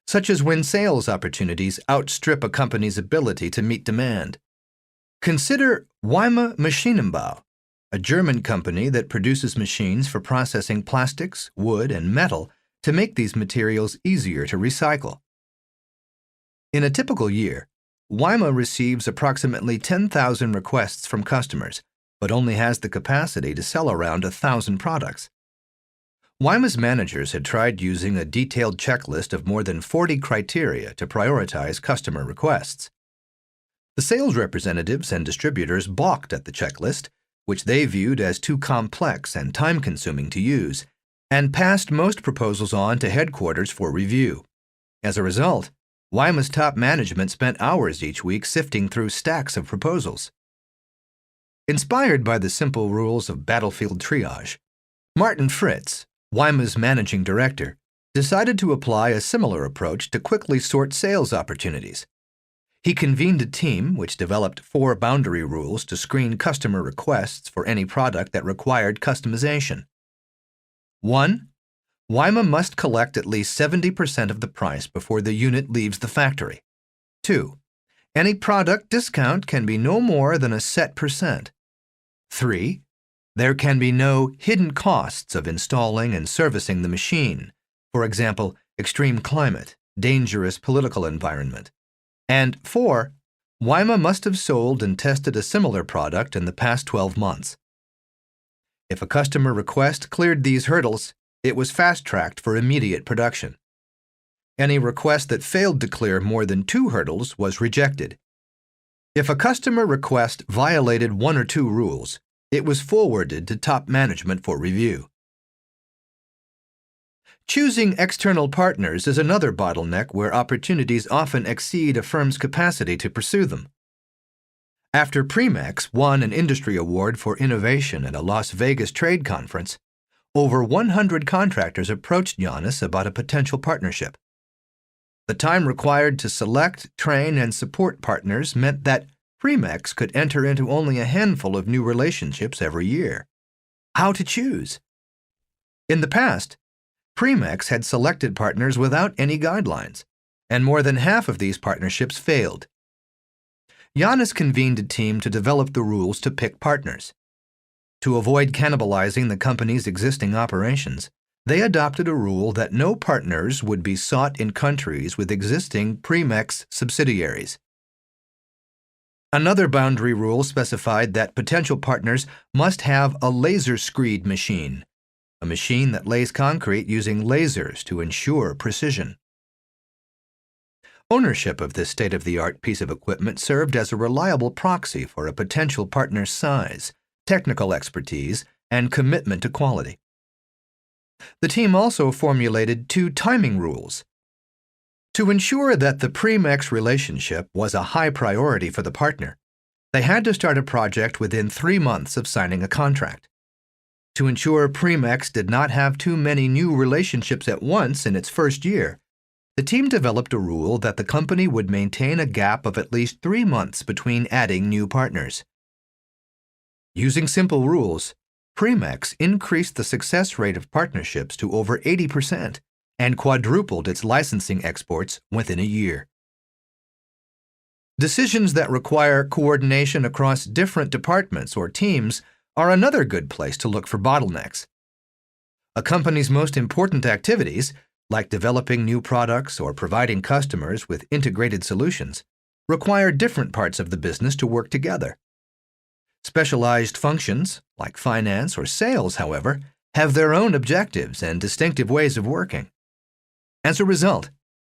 such as when sales opportunities outstrip a company's ability to meet demand. Consider Weimar Maschinenbau, a German company that produces machines for processing plastics, wood, and metal to make these materials easier to recycle. In a typical year, Weima receives approximately 10,000 requests from customers, but only has the capacity to sell around 1,000 products. Weima's managers had tried using a detailed checklist of more than 40 criteria to prioritize customer requests. The sales representatives and distributors balked at the checklist, which they viewed as too complex and time-consuming to use, and passed most proposals on to headquarters for review. As a result, Weima's top management spent hours each week sifting through stacks of proposals. Inspired by the simple rules of battlefield triage, Martin Fritz, Weima's managing director, decided to apply a similar approach to quickly sort sales opportunities. He convened a team which developed 4 boundary rules to screen customer requests for any product that required customization. 1. Weima must collect at least 70% of the price before the unit leaves the factory. 2. Any product discount can be no more than a set percent. 3. There can be no hidden costs of installing and servicing the machine, for example, extreme climate, dangerous political environment. And 4. Weima must have sold and tested a similar product in the past 12 months. If a customer request cleared these hurdles, it was fast-tracked for immediate production. Any request that failed to clear more than 2 hurdles was rejected. If a customer request violated 1 or 2 rules, it was forwarded to top management for review. Choosing external partners is another bottleneck where opportunities often exceed a firm's capacity to pursue them. After Primex won an industry award for innovation at a Las Vegas trade conference, over 100 contractors approached Giannis about a potential partnership. The time required to select, train, and support partners meant that Primex could enter into only a handful of new relationships every year. How to choose? In the past, Primex had selected partners without any guidelines, and more than half of these partnerships failed. Giannis convened a team to develop the rules to pick partners. To avoid cannibalizing the company's existing operations, they adopted a rule that no partners would be sought in countries with existing Primex subsidiaries. Another boundary rule specified that potential partners must have a laser screed machine, a machine that lays concrete using lasers to ensure precision. Ownership of this state-of-the-art piece of equipment served as a reliable proxy for a potential partner's size, technical expertise, and commitment to quality. The team also formulated 2 timing rules. To ensure that the Primex relationship was a high priority for the partner, they had to start a project within 3 months of signing a contract. To ensure Primex did not have too many new relationships at once in its first year, the team developed a rule that the company would maintain a gap of at least 3 months between adding new partners. Using simple rules, Primex increased the success rate of partnerships to over 80% and quadrupled its licensing exports within a year. Decisions that require coordination across different departments or teams are another good place to look for bottlenecks. A company's most important activities, like developing new products or providing customers with integrated solutions, require different parts of the business to work together. Specialized functions, like finance or sales, however, have their own objectives and distinctive ways of working. As a result,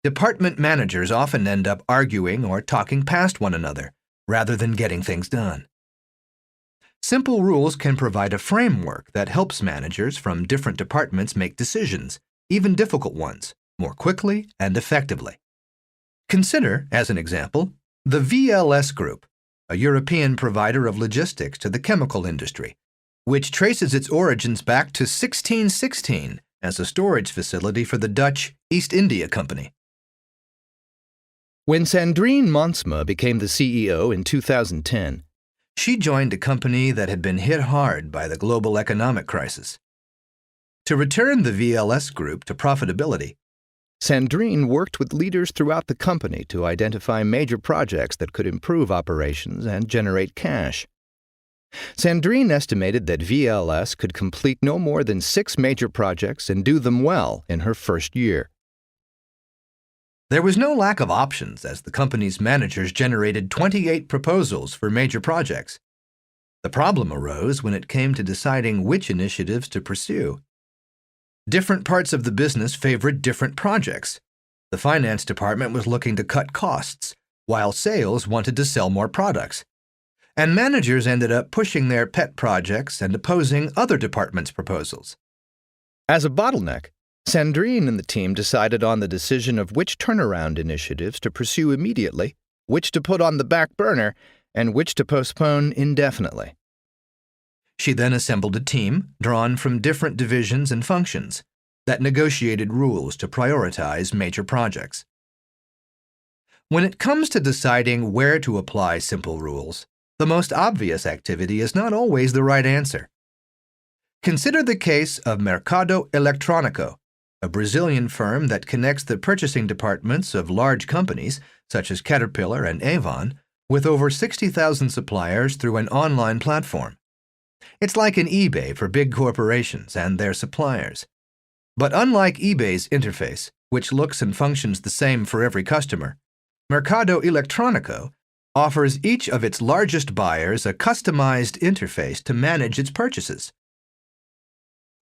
department managers often end up arguing or talking past one another, rather than getting things done. Simple rules can provide a framework that helps managers from different departments make decisions, even difficult ones, more quickly and effectively. Consider, as an example, the VLS Group, a European provider of logistics to the chemical industry, which traces its origins back to 1616 as a storage facility for the Dutch East India Company. When Sandrine Monsma became the CEO in 2010, she joined a company that had been hit hard by the global economic crisis. To return the VLS Group to profitability, Sandrine worked with leaders throughout the company to identify major projects that could improve operations and generate cash. Sandrine estimated that VLS could complete no more than 6 major projects and do them well in her first year. There was no lack of options as the company's managers generated 28 proposals for major projects. The problem arose when it came to deciding which initiatives to pursue. Different parts of the business favored different projects. The finance department was looking to cut costs, while sales wanted to sell more products. And managers ended up pushing their pet projects and opposing other departments' proposals. As a bottleneck, Sandrine and the team decided on the decision of which turnaround initiatives to pursue immediately, which to put on the back burner, and which to postpone indefinitely. She then assembled a team drawn from different divisions and functions that negotiated rules to prioritize major projects. When it comes to deciding where to apply simple rules, the most obvious activity is not always the right answer. Consider the case of Mercado Eletrônico, a Brazilian firm that connects the purchasing departments of large companies such as Caterpillar and Avon with over 60,000 suppliers through an online platform. It's like an eBay for big corporations and their suppliers. But unlike eBay's interface, which looks and functions the same for every customer, Mercado Eletrônico offers each of its largest buyers a customized interface to manage its purchases.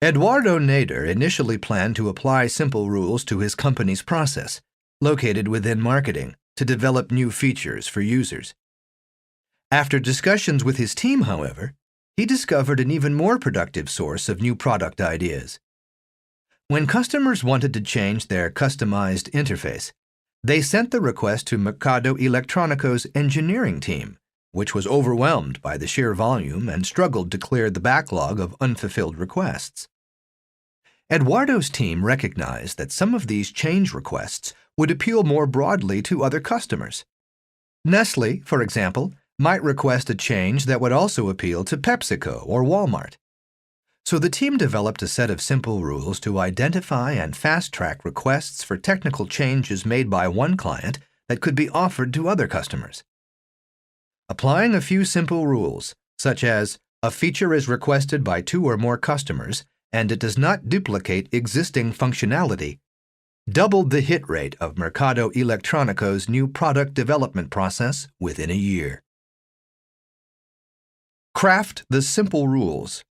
Eduardo Nader initially planned to apply simple rules to his company's process, located within marketing, to develop new features for users. After discussions with his team, however, he discovered an even more productive source of new product ideas. When customers wanted to change their customized interface, they sent the request to Mercado Eletrônico's engineering team, which was overwhelmed by the sheer volume and struggled to clear the backlog of unfulfilled requests. Eduardo's team recognized that some of these change requests would appeal more broadly to other customers. Nestlé, for example, might request a change that would also appeal to PepsiCo or Walmart. So the team developed a set of simple rules to identify and fast-track requests for technical changes made by one client that could be offered to other customers. Applying a few simple rules, such as a feature is requested by 2 or more customers and it does not duplicate existing functionality, doubled the hit rate of Mercado Eletrônico's new product development process within a year. Craft the simple rules.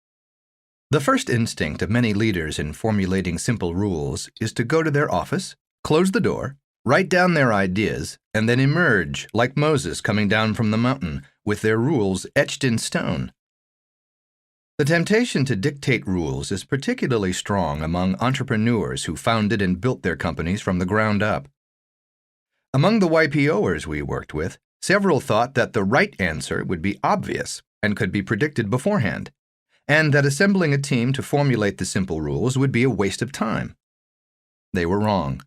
The first instinct of many leaders in formulating simple rules is to go to their office, close the door, write down their ideas, and then emerge like Moses coming down from the mountain with their rules etched in stone. The temptation to dictate rules is particularly strong among entrepreneurs who founded and built their companies from the ground up. Among the YPOers we worked with, several thought that the right answer would be obvious and could be predicted beforehand, and that assembling a team to formulate the simple rules would be a waste of time. They were wrong.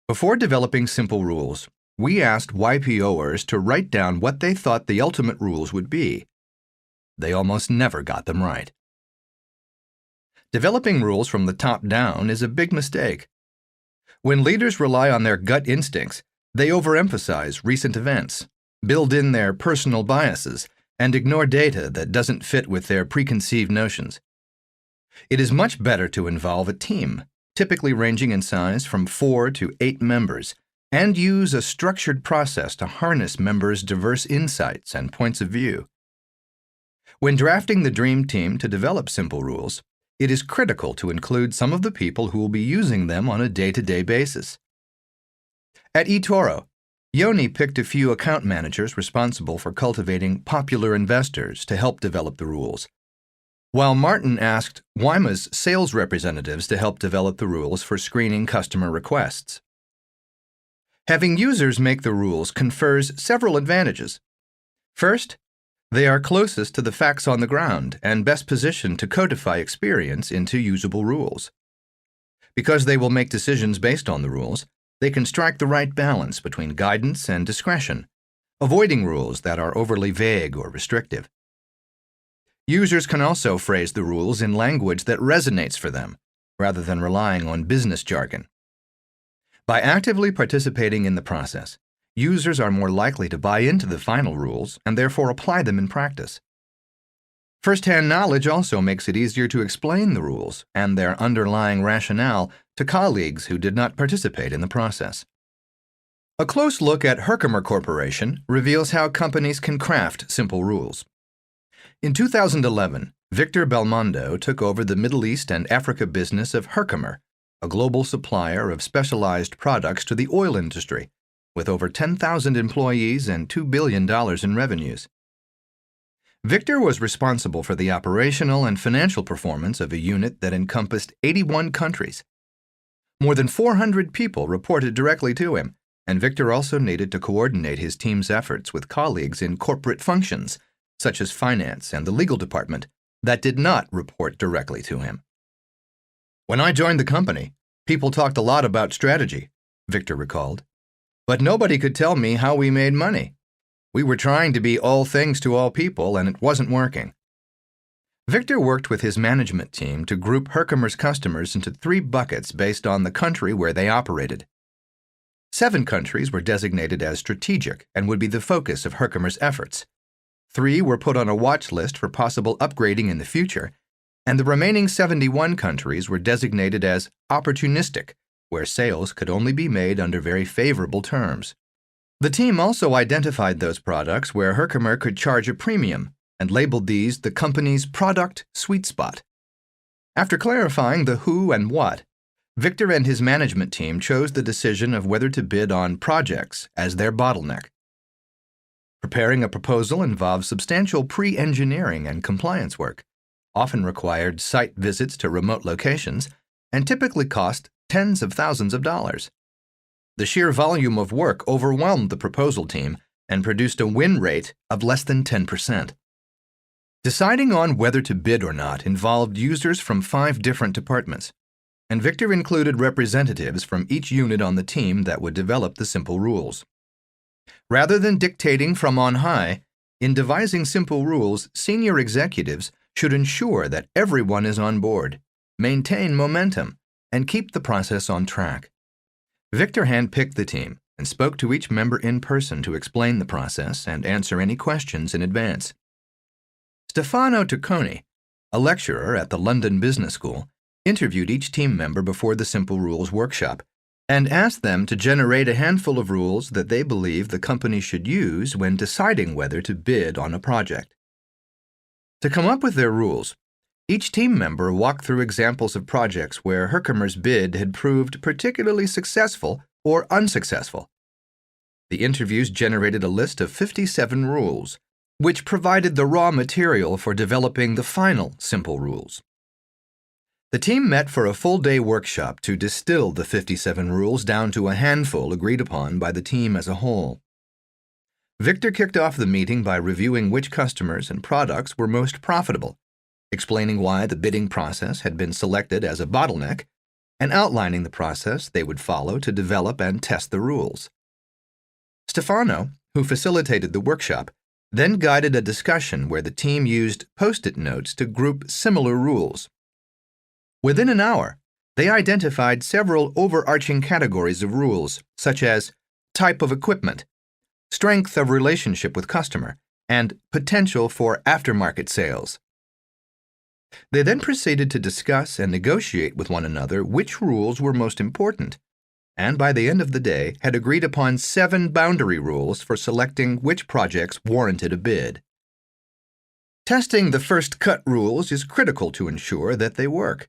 Before developing simple rules, we asked YPOers to write down what they thought the ultimate rules would be. They almost never got them right. Developing rules from the top down is a big mistake. When leaders rely on their gut instincts, they overemphasize recent events, build in their personal biases, and ignore data that doesn't fit with their preconceived notions. It is much better to involve a team, typically ranging in size from 4 to 8 members, and use a structured process to harness members' diverse insights and points of view. When drafting the dream team to develop simple rules, it is critical to include some of the people who will be using them on a day-to-day basis. At eToro, Yoni picked a few account managers responsible for cultivating popular investors to help develop the rules, while Martin asked Weima's sales representatives to help develop the rules for screening customer requests. Having users make the rules confers several advantages. First, they are closest to the facts on the ground and best positioned to codify experience into usable rules. Because they will make decisions based on the rules, they can strike the right balance between guidance and discretion, avoiding rules that are overly vague or restrictive. Users can also phrase the rules in language that resonates for them, rather than relying on business jargon. By actively participating in the process, users are more likely to buy into the final rules and therefore apply them in practice. First-hand knowledge also makes it easier to explain the rules and their underlying rationale to colleagues who did not participate in the process. A close look at Herkimer Corporation reveals how companies can craft simple rules. In 2011, Victor Belmondo took over the Middle East and Africa business of Herkimer, a global supplier of specialized products to the oil industry, with over 10,000 employees and $2 billion in revenues. Victor was responsible for the operational and financial performance of a unit that encompassed 81 countries. More than 400 people reported directly to him, and Victor also needed to coordinate his team's efforts with colleagues in corporate functions, such as finance and the legal department, that did not report directly to him. "When I joined the company, people talked a lot about strategy," Victor recalled, "but nobody could tell me how we made money. We were trying to be all things to all people, and it wasn't working." Victor worked with his management team to group Herkimer's customers into 3 buckets based on the country where they operated. 7 countries were designated as strategic and would be the focus of Herkimer's efforts. 3 were put on a watch list for possible upgrading in the future, and the remaining 71 countries were designated as opportunistic, where sales could only be made under very favorable terms. The team also identified those products where Herkimer could charge a premium and labeled these the company's product sweet spot. After clarifying the who and what, Victor and his management team chose the decision of whether to bid on projects as their bottleneck. Preparing a proposal involved substantial pre-engineering and compliance work, often required site visits to remote locations, and typically cost tens of thousands of dollars. The sheer volume of work overwhelmed the proposal team and produced a win rate of less than 10%. Deciding on whether to bid or not involved users from 5 different departments, and Victor included representatives from each unit on the team that would develop the simple rules. Rather than dictating from on high, in devising simple rules, senior executives should ensure that everyone is on board, maintain momentum, and keep the process on track. Victor handpicked the team and spoke to each member in person to explain the process and answer any questions in advance. Stefano Tacconi, a lecturer at the London Business School, interviewed each team member before the Simple Rules workshop and asked them to generate a handful of rules that they believe the company should use when deciding whether to bid on a project. To come up with their rules, each team member walked through examples of projects where Herkimer's bid had proved particularly successful or unsuccessful. The interviews generated a list of 57 rules, which provided the raw material for developing the final Simple Rules. The team met for a full-day workshop to distill the 57 rules down to a handful agreed upon by the team as a whole. Victor kicked off the meeting by reviewing which customers and products were most profitable, explaining why the bidding process had been selected as a bottleneck, and outlining the process they would follow to develop and test the rules. Stefano, who facilitated the workshop, then guided a discussion where the team used Post-it notes to group similar rules. Within an hour, they identified several overarching categories of rules, such as type of equipment, strength of relationship with customer, and potential for aftermarket sales. They then proceeded to discuss and negotiate with one another which rules were most important, and by the end of the day had agreed upon 7 boundary rules for selecting which projects warranted a bid. Testing the first cut rules is critical to ensure that they work.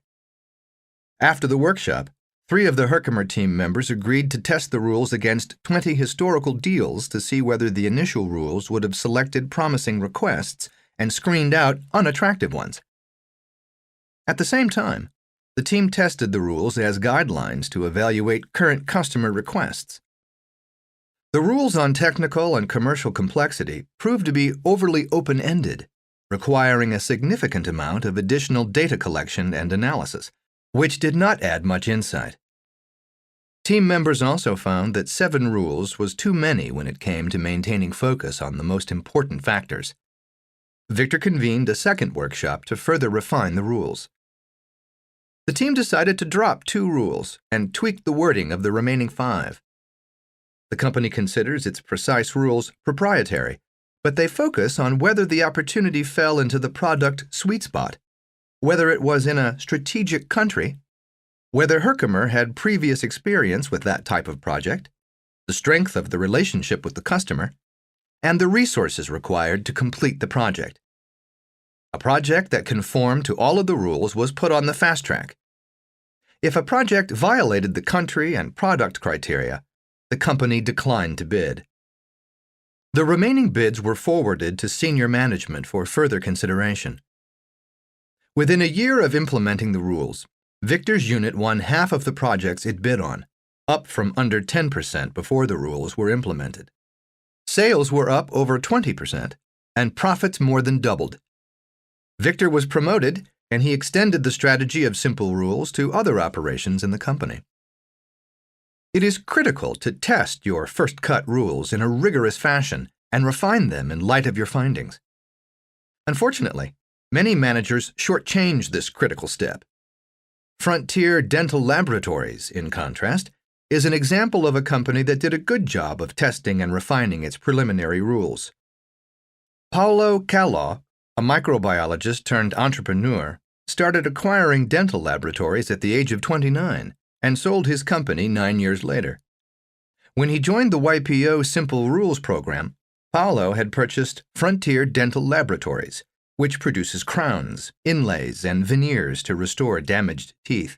After the workshop, 3 of the Herkimer team members agreed to test the rules against 20 historical deals to see whether the initial rules would have selected promising requests and screened out unattractive ones. At the same time, the team tested the rules as guidelines to evaluate current customer requests. The rules on technical and commercial complexity proved to be overly open-ended, requiring a significant amount of additional data collection and analysis, which did not add much insight. Team members also found that 7 rules was too many when it came to maintaining focus on the most important factors. Victor convened a second workshop to further refine the rules. The team decided to drop 2 rules and tweak the wording of the remaining 5. The company considers its precise rules proprietary, but they focus on whether the opportunity fell into the product sweet spot, whether it was in a strategic country, whether Herkimer had previous experience with that type of project, the strength of the relationship with the customer, and the resources required to complete the project. A project that conformed to all of the rules was put on the fast track. If a project violated the country and product criteria, the company declined to bid. The remaining bids were forwarded to senior management for further consideration. Within a year of implementing the rules, Victor's unit won half of the projects it bid on, up from under 10% before the rules were implemented. Sales were up over 20%, and profits more than doubled. Victor was promoted, and he extended the strategy of simple rules to other operations in the company. It is critical to test your first-cut rules in a rigorous fashion and refine them in light of your findings. Unfortunately, many managers shortchange this critical step. Frontier Dental Laboratories, in contrast, is an example of a company that did a good job of testing and refining its preliminary rules. Paulo Calaw, a microbiologist turned entrepreneur, started acquiring dental laboratories at the age of 29 and sold his company 9 years later. When he joined the YPO Simple Rules program, Paulo had purchased Frontier Dental Laboratories, which produces crowns, inlays, and veneers to restore damaged teeth.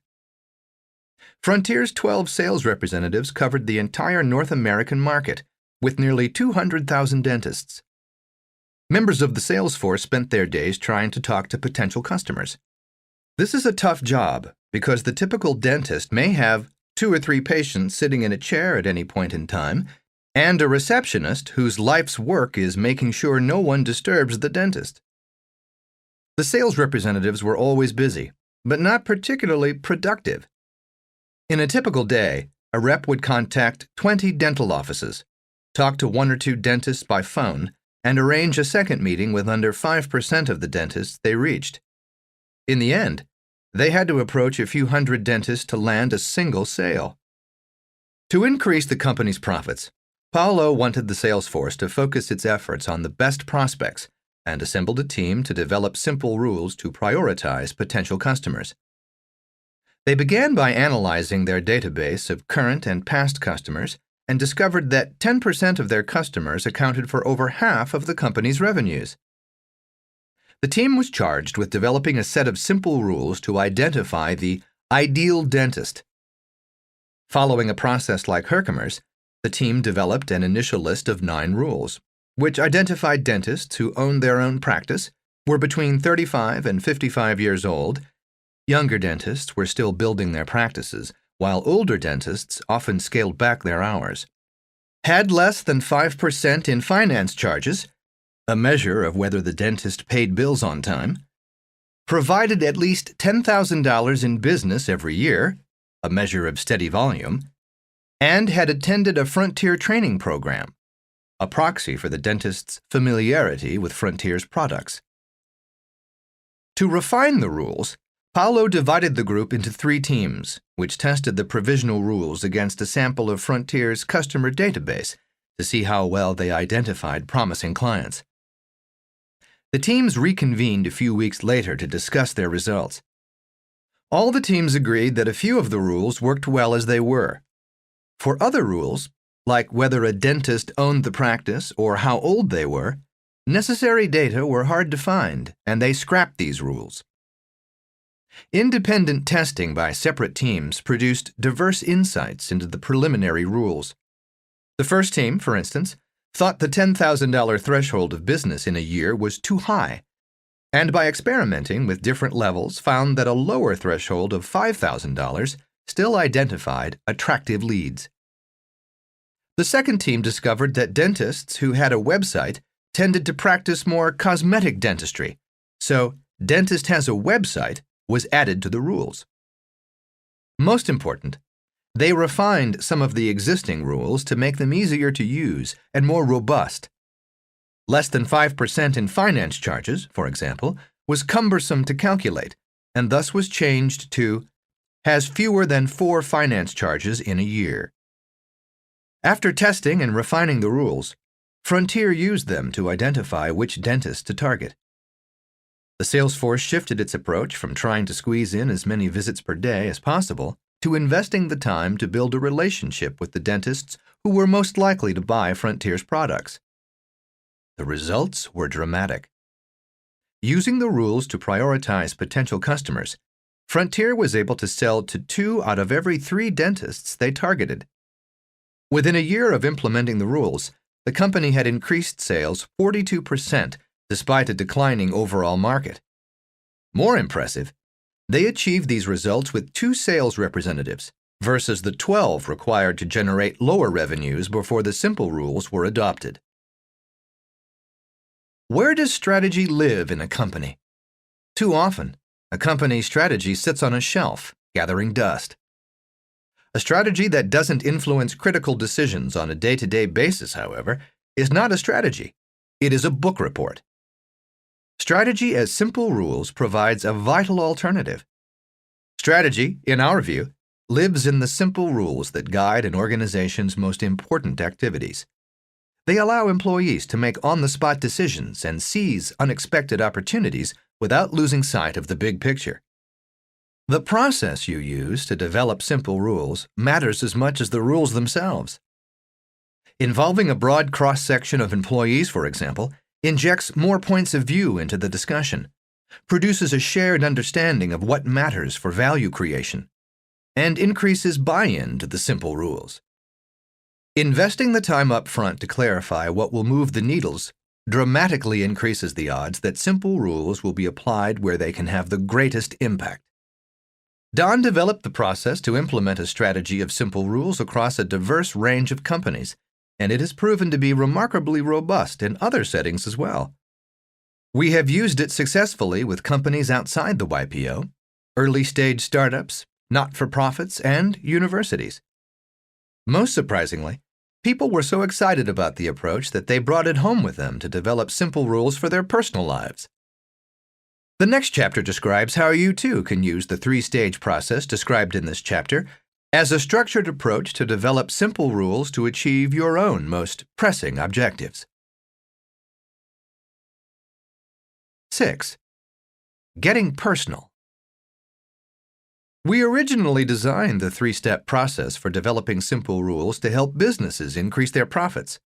Frontier's 12 sales representatives covered the entire North American market, with nearly 200,000 dentists. Members of the sales force spent their days trying to talk to potential customers. This is a tough job because the typical dentist may have 2 or 3 patients sitting in a chair at any point in time, and a receptionist whose life's work is making sure no one disturbs the dentist. The sales representatives were always busy, but not particularly productive. In a typical day, a rep would contact 20 dental offices, talk to 1 or 2 dentists by phone, and arrange a second meeting with under 5% of the dentists they reached. In the end, they had to approach a few hundred dentists to land a single sale. To increase the company's profits, Paulo wanted the sales force to focus its efforts on the best prospects and assembled a team to develop simple rules to prioritize potential customers. They began by analyzing their database of current and past customers and discovered that 10% of their customers accounted for over half of the company's revenues. The team was charged with developing a set of simple rules to identify the ideal dentist. Following a process like Herkimer's, the team developed an initial list of 9 rules, which identified dentists who owned their own practice, were between 35 and 55 years old. Younger dentists were still building their practices, while older dentists often scaled back their hours. Had less than 5% in finance charges, a measure of whether the dentist paid bills on time. Provided at least $10,000 in business every year, a measure of steady volume. And had attended a Frontier training program, a proxy for the dentist's familiarity with Frontier's products. To refine the rules, Paulo divided the group into 3 teams, which tested the provisional rules against a sample of Frontier's customer database to see how well they identified promising clients. The teams reconvened a few weeks later to discuss their results. All the teams agreed that a few of the rules worked well as they were. For other rules, like whether a dentist owned the practice or how old they were, necessary data were hard to find, and they scrapped these rules. Independent testing by separate teams produced diverse insights into the preliminary rules. The first team, for instance, thought the $10,000 threshold of business in a year was too high, and by experimenting with different levels found that a lower threshold of $5,000 still identified attractive leads. The second team discovered that dentists who had a website tended to practice more cosmetic dentistry, so "dentist has a website" was added to the rules. Most important, they refined some of the existing rules to make them easier to use and more robust. Less than 5% in finance charges, for example, was cumbersome to calculate, and thus was changed to has fewer than 4 finance charges in a year. After testing and refining the rules, Frontier used them to identify which dentist to target. The sales force shifted its approach from trying to squeeze in as many visits per day as possible to investing the time to build a relationship with the dentists who were most likely to buy Frontier's products. The results were dramatic. Using the rules to prioritize potential customers, Frontier was able to sell to 2 out of every 3 dentists they targeted. Within a year of implementing the rules, the company had increased sales 42% despite a declining overall market. More impressive, they achieved these results with 2 sales representatives versus the 12 required to generate lower revenues before the simple rules were adopted. Where does strategy live in a company? Too often, a company's strategy sits on a shelf, gathering dust. A strategy that doesn't influence critical decisions on a day-to-day basis, however, is not a strategy. It is a book report. Strategy as simple rules provides a vital alternative. Strategy, in our view, lives in the simple rules that guide an organization's most important activities. They allow employees to make on-the-spot decisions and seize unexpected opportunities without losing sight of the big picture. The process you use to develop simple rules matters as much as the rules themselves. Involving a broad cross-section of employees, for example, injects more points of view into the discussion, produces a shared understanding of what matters for value creation, and increases buy-in to the simple rules. Investing the time up front to clarify what will move the needles dramatically increases the odds that simple rules will be applied where they can have the greatest impact. Don developed the process to implement a strategy of simple rules across a diverse range of companies, and it has proven to be remarkably robust in other settings as well. We have used it successfully with companies outside the YPO, early-stage startups, not-for-profits, and universities. Most surprisingly, people were so excited about the approach that they brought it home with them to develop simple rules for their personal lives. The next chapter describes how you too can use the 3-stage process described in this chapter as a structured approach to develop simple rules to achieve your own most pressing objectives. 6. Getting personal. We originally designed the 3-step process for developing simple rules to help businesses increase their profits.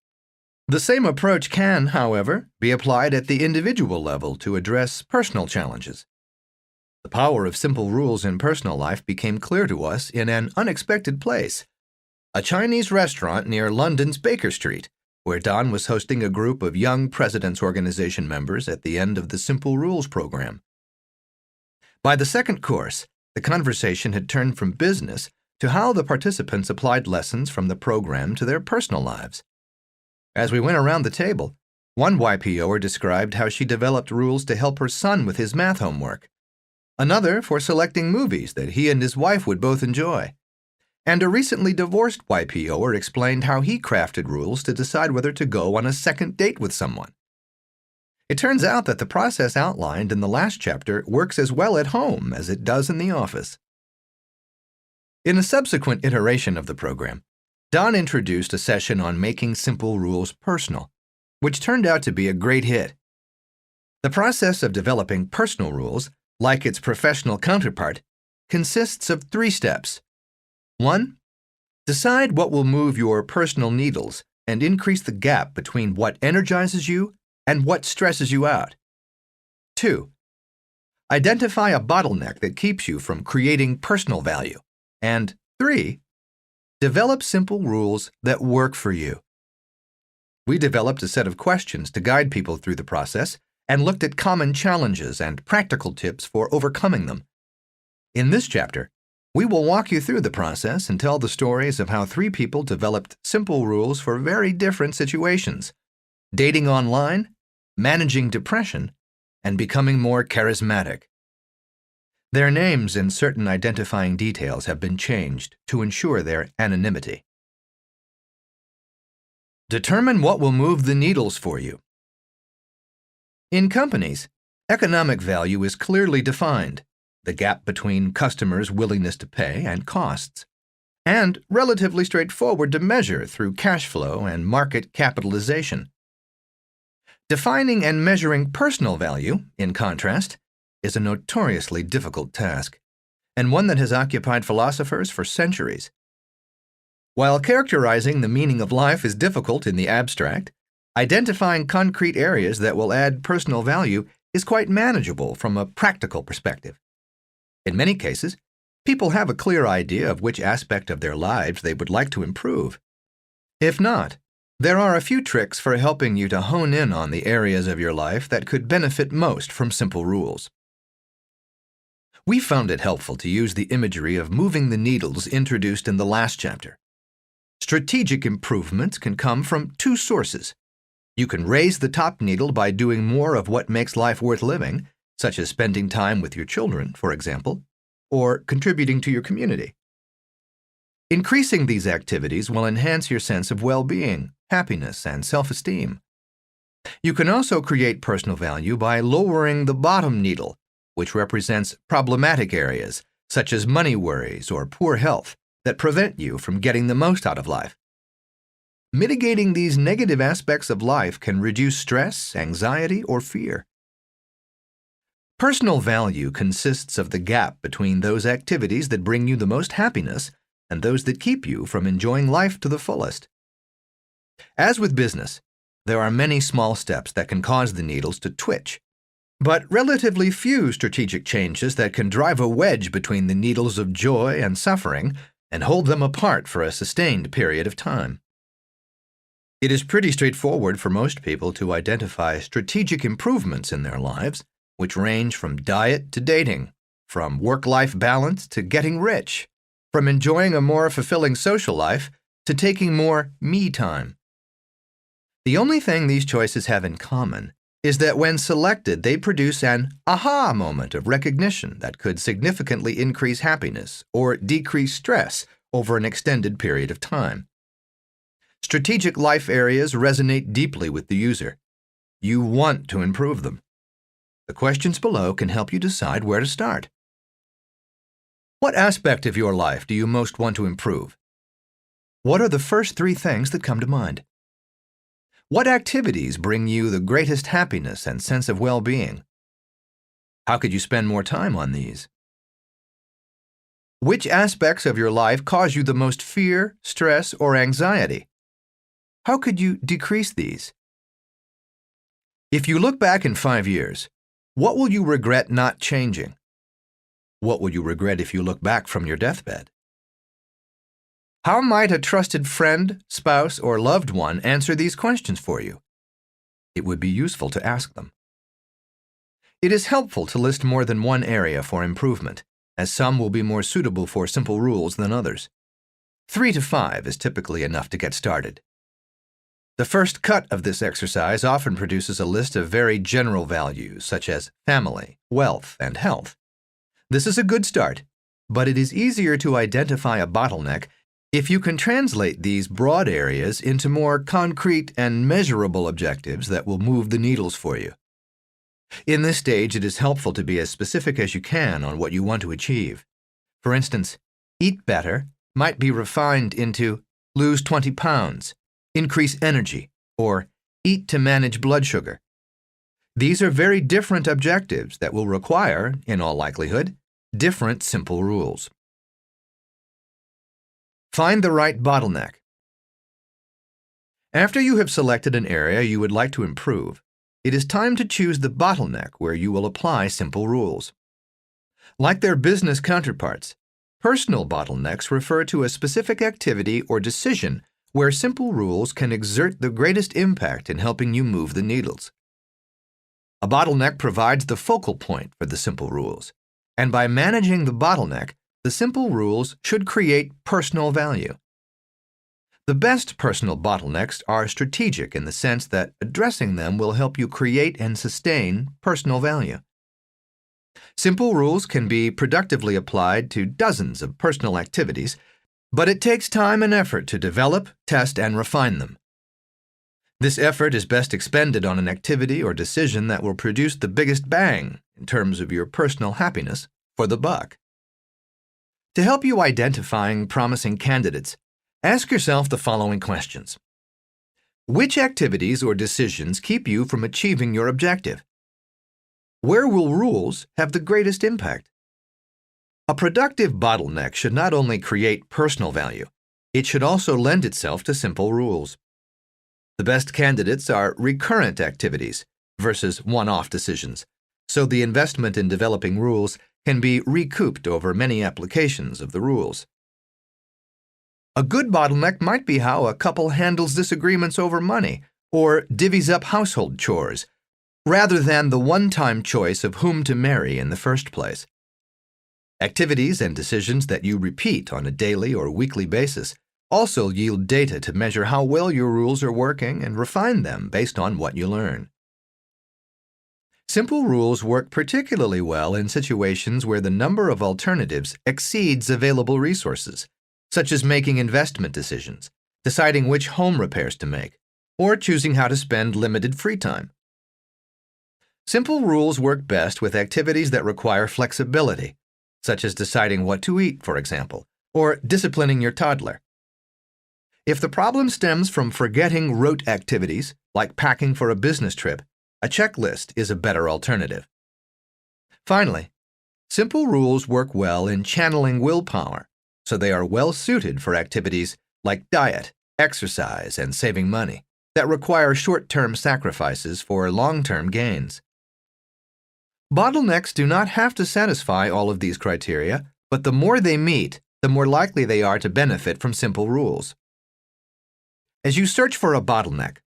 The same approach can, however, be applied at the individual level to address personal challenges. The power of simple rules in personal life became clear to us in an unexpected place, a Chinese restaurant near London's Baker Street, where Don was hosting a group of young President's Organization members at the end of the Simple Rules program. By the second course, the conversation had turned from business to how the participants applied lessons from the program to their personal lives. As we went around the table, one YPOer described how she developed rules to help her son with his math homework, another for selecting movies that he and his wife would both enjoy, and a recently divorced YPOer explained how he crafted rules to decide whether to go on a second date with someone. It turns out that the process outlined in the last chapter works as well at home as it does in the office. In a subsequent iteration of the program, Don introduced a session on making simple rules personal, which turned out to be a great hit. The process of developing personal rules, like its professional counterpart, consists of 3 steps. 1. Decide what will move your personal needles and increase the gap between what energizes you and what stresses you out. 2. Identify a bottleneck that keeps you from creating personal value. And 3. Develop simple rules that work for you. We developed a set of questions to guide people through the process and looked at common challenges and practical tips for overcoming them. In this chapter, we will walk you through the process and tell the stories of how 3 people developed simple rules for very different situations: dating online, managing depression, and becoming more charismatic. Their names and certain identifying details have been changed to ensure their anonymity. Determine what will move the needles for you. In companies, economic value is clearly defined, the gap between customers' willingness to pay and costs, and relatively straightforward to measure through cash flow and market capitalization. Defining and measuring personal value, in contrast, is a notoriously difficult task, and one that has occupied philosophers for centuries. While characterizing the meaning of life is difficult in the abstract, identifying concrete areas that will add personal value is quite manageable from a practical perspective. In many cases, people have a clear idea of which aspect of their lives they would like to improve. If not, there are a few tricks for helping you to hone in on the areas of your life that could benefit most from simple rules. We found it helpful to use the imagery of moving the needles introduced in the last chapter. Strategic improvements can come from two sources. You can raise the top needle by doing more of what makes life worth living, such as spending time with your children, for example, or contributing to your community. Increasing these activities will enhance your sense of well-being, happiness, and self-esteem. You can also create personal value by lowering the bottom needle, which represents problematic areas, such as money worries or poor health, that prevent you from getting the most out of life. Mitigating these negative aspects of life can reduce stress, anxiety, or fear. Personal value consists of the gap between those activities that bring you the most happiness and those that keep you from enjoying life to the fullest. As with business, there are many small steps that can cause the needles to twitch, but relatively few strategic changes that can drive a wedge between the needles of joy and suffering and hold them apart for a sustained period of time. It is pretty straightforward for most people to identify strategic improvements in their lives, which range from diet to dating, from work-life balance to getting rich, from enjoying a more fulfilling social life to taking more me time. The only thing these choices have in common is that when selected, they produce an aha moment of recognition that could significantly increase happiness or decrease stress over an extended period of time. Strategic life areas resonate deeply with the user. You want to improve them. The questions below can help you decide where to start. What aspect of your life do you most want to improve? What are the first 3 things that come to mind? What activities bring you the greatest happiness and sense of well-being? How could you spend more time on these? Which aspects of your life cause you the most fear, stress, or anxiety? How could you decrease these? If you look back in 5 years, what will you regret not changing? What will you regret if you look back from your deathbed? How might a trusted friend, spouse, or loved one answer these questions for you? It would be useful to ask them. It is helpful to list more than one area for improvement, as some will be more suitable for simple rules than others. 3 to 5 is typically enough to get started. The first cut of this exercise often produces a list of very general values, such as family, wealth, and health. This is a good start, but it is easier to identify a bottleneck if you can translate these broad areas into more concrete and measurable objectives that will move the needles for you. In this stage, it is helpful to be as specific as you can on what you want to achieve. For instance, eat better might be refined into lose 20 pounds, increase energy, or eat to manage blood sugar. These are very different objectives that will require, in all likelihood, different simple rules. Find the right bottleneck. After you have selected an area you would like to improve, it is time to choose the bottleneck where you will apply simple rules. Like their business counterparts, personal bottlenecks refer to a specific activity or decision where simple rules can exert the greatest impact in helping you move the needles. A bottleneck provides the focal point for the simple rules, and by managing the bottleneck, the simple rules should create personal value. The best personal bottlenecks are strategic in the sense that addressing them will help you create and sustain personal value. Simple rules can be productively applied to dozens of personal activities, but it takes time and effort to develop, test, and refine them. This effort is best expended on an activity or decision that will produce the biggest bang, in terms of your personal happiness, for the buck. To help you identifying promising candidates, ask yourself the following questions. Which activities or decisions keep you from achieving your objective? Where will rules have the greatest impact? A productive bottleneck should not only create personal value, it should also lend itself to simple rules. The best candidates are recurrent activities versus one-off decisions, so the investment in developing rules can be recouped over many applications of the rules. A good bottleneck might be how a couple handles disagreements over money or divvies up household chores, rather than the one-time choice of whom to marry in the first place. Activities and decisions that you repeat on a daily or weekly basis also yield data to measure how well your rules are working and refine them based on what you learn. Simple rules work particularly well in situations where the number of alternatives exceeds available resources, such as making investment decisions, deciding which home repairs to make, or choosing how to spend limited free time. Simple rules work best with activities that require flexibility, such as deciding what to eat, for example, or disciplining your toddler. If the problem stems from forgetting rote activities, like packing for a business trip, a checklist is a better alternative. Finally, simple rules work well in channeling willpower, so they are well suited for activities like diet, exercise, and saving money that require short-term sacrifices for long-term gains. Bottlenecks do not have to satisfy all of these criteria, but the more they meet, the more likely they are to benefit from simple rules. As you search for a bottleneck,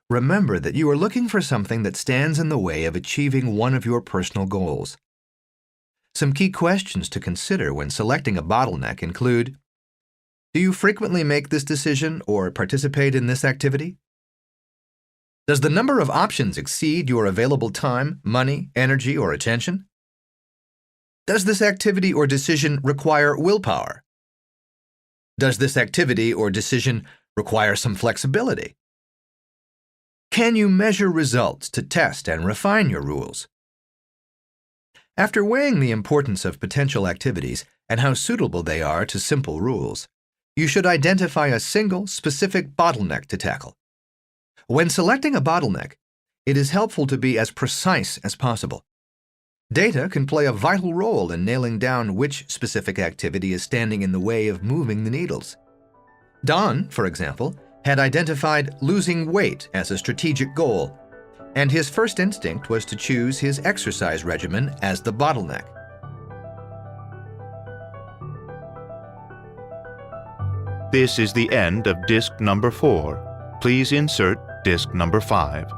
remember that you are looking for something that stands in the way of achieving one of your personal goals. Some key questions to consider when selecting a bottleneck include: do you frequently make this decision or participate in this activity? Does the number of options exceed your available time, money, energy, or attention? Does this activity or decision require willpower? Does this activity or decision require some flexibility? Can you measure results to test and refine your rules? After weighing the importance of potential activities and how suitable they are to simple rules, you should identify a single, specific bottleneck to tackle. When selecting a bottleneck, it is helpful to be as precise as possible. Data can play a vital role in nailing down which specific activity is standing in the way of moving the needles. Don, for example, had identified losing weight as a strategic goal, and his first instinct was to choose his exercise regimen as the bottleneck. This is the end of disc number 4. Please insert disc number 5.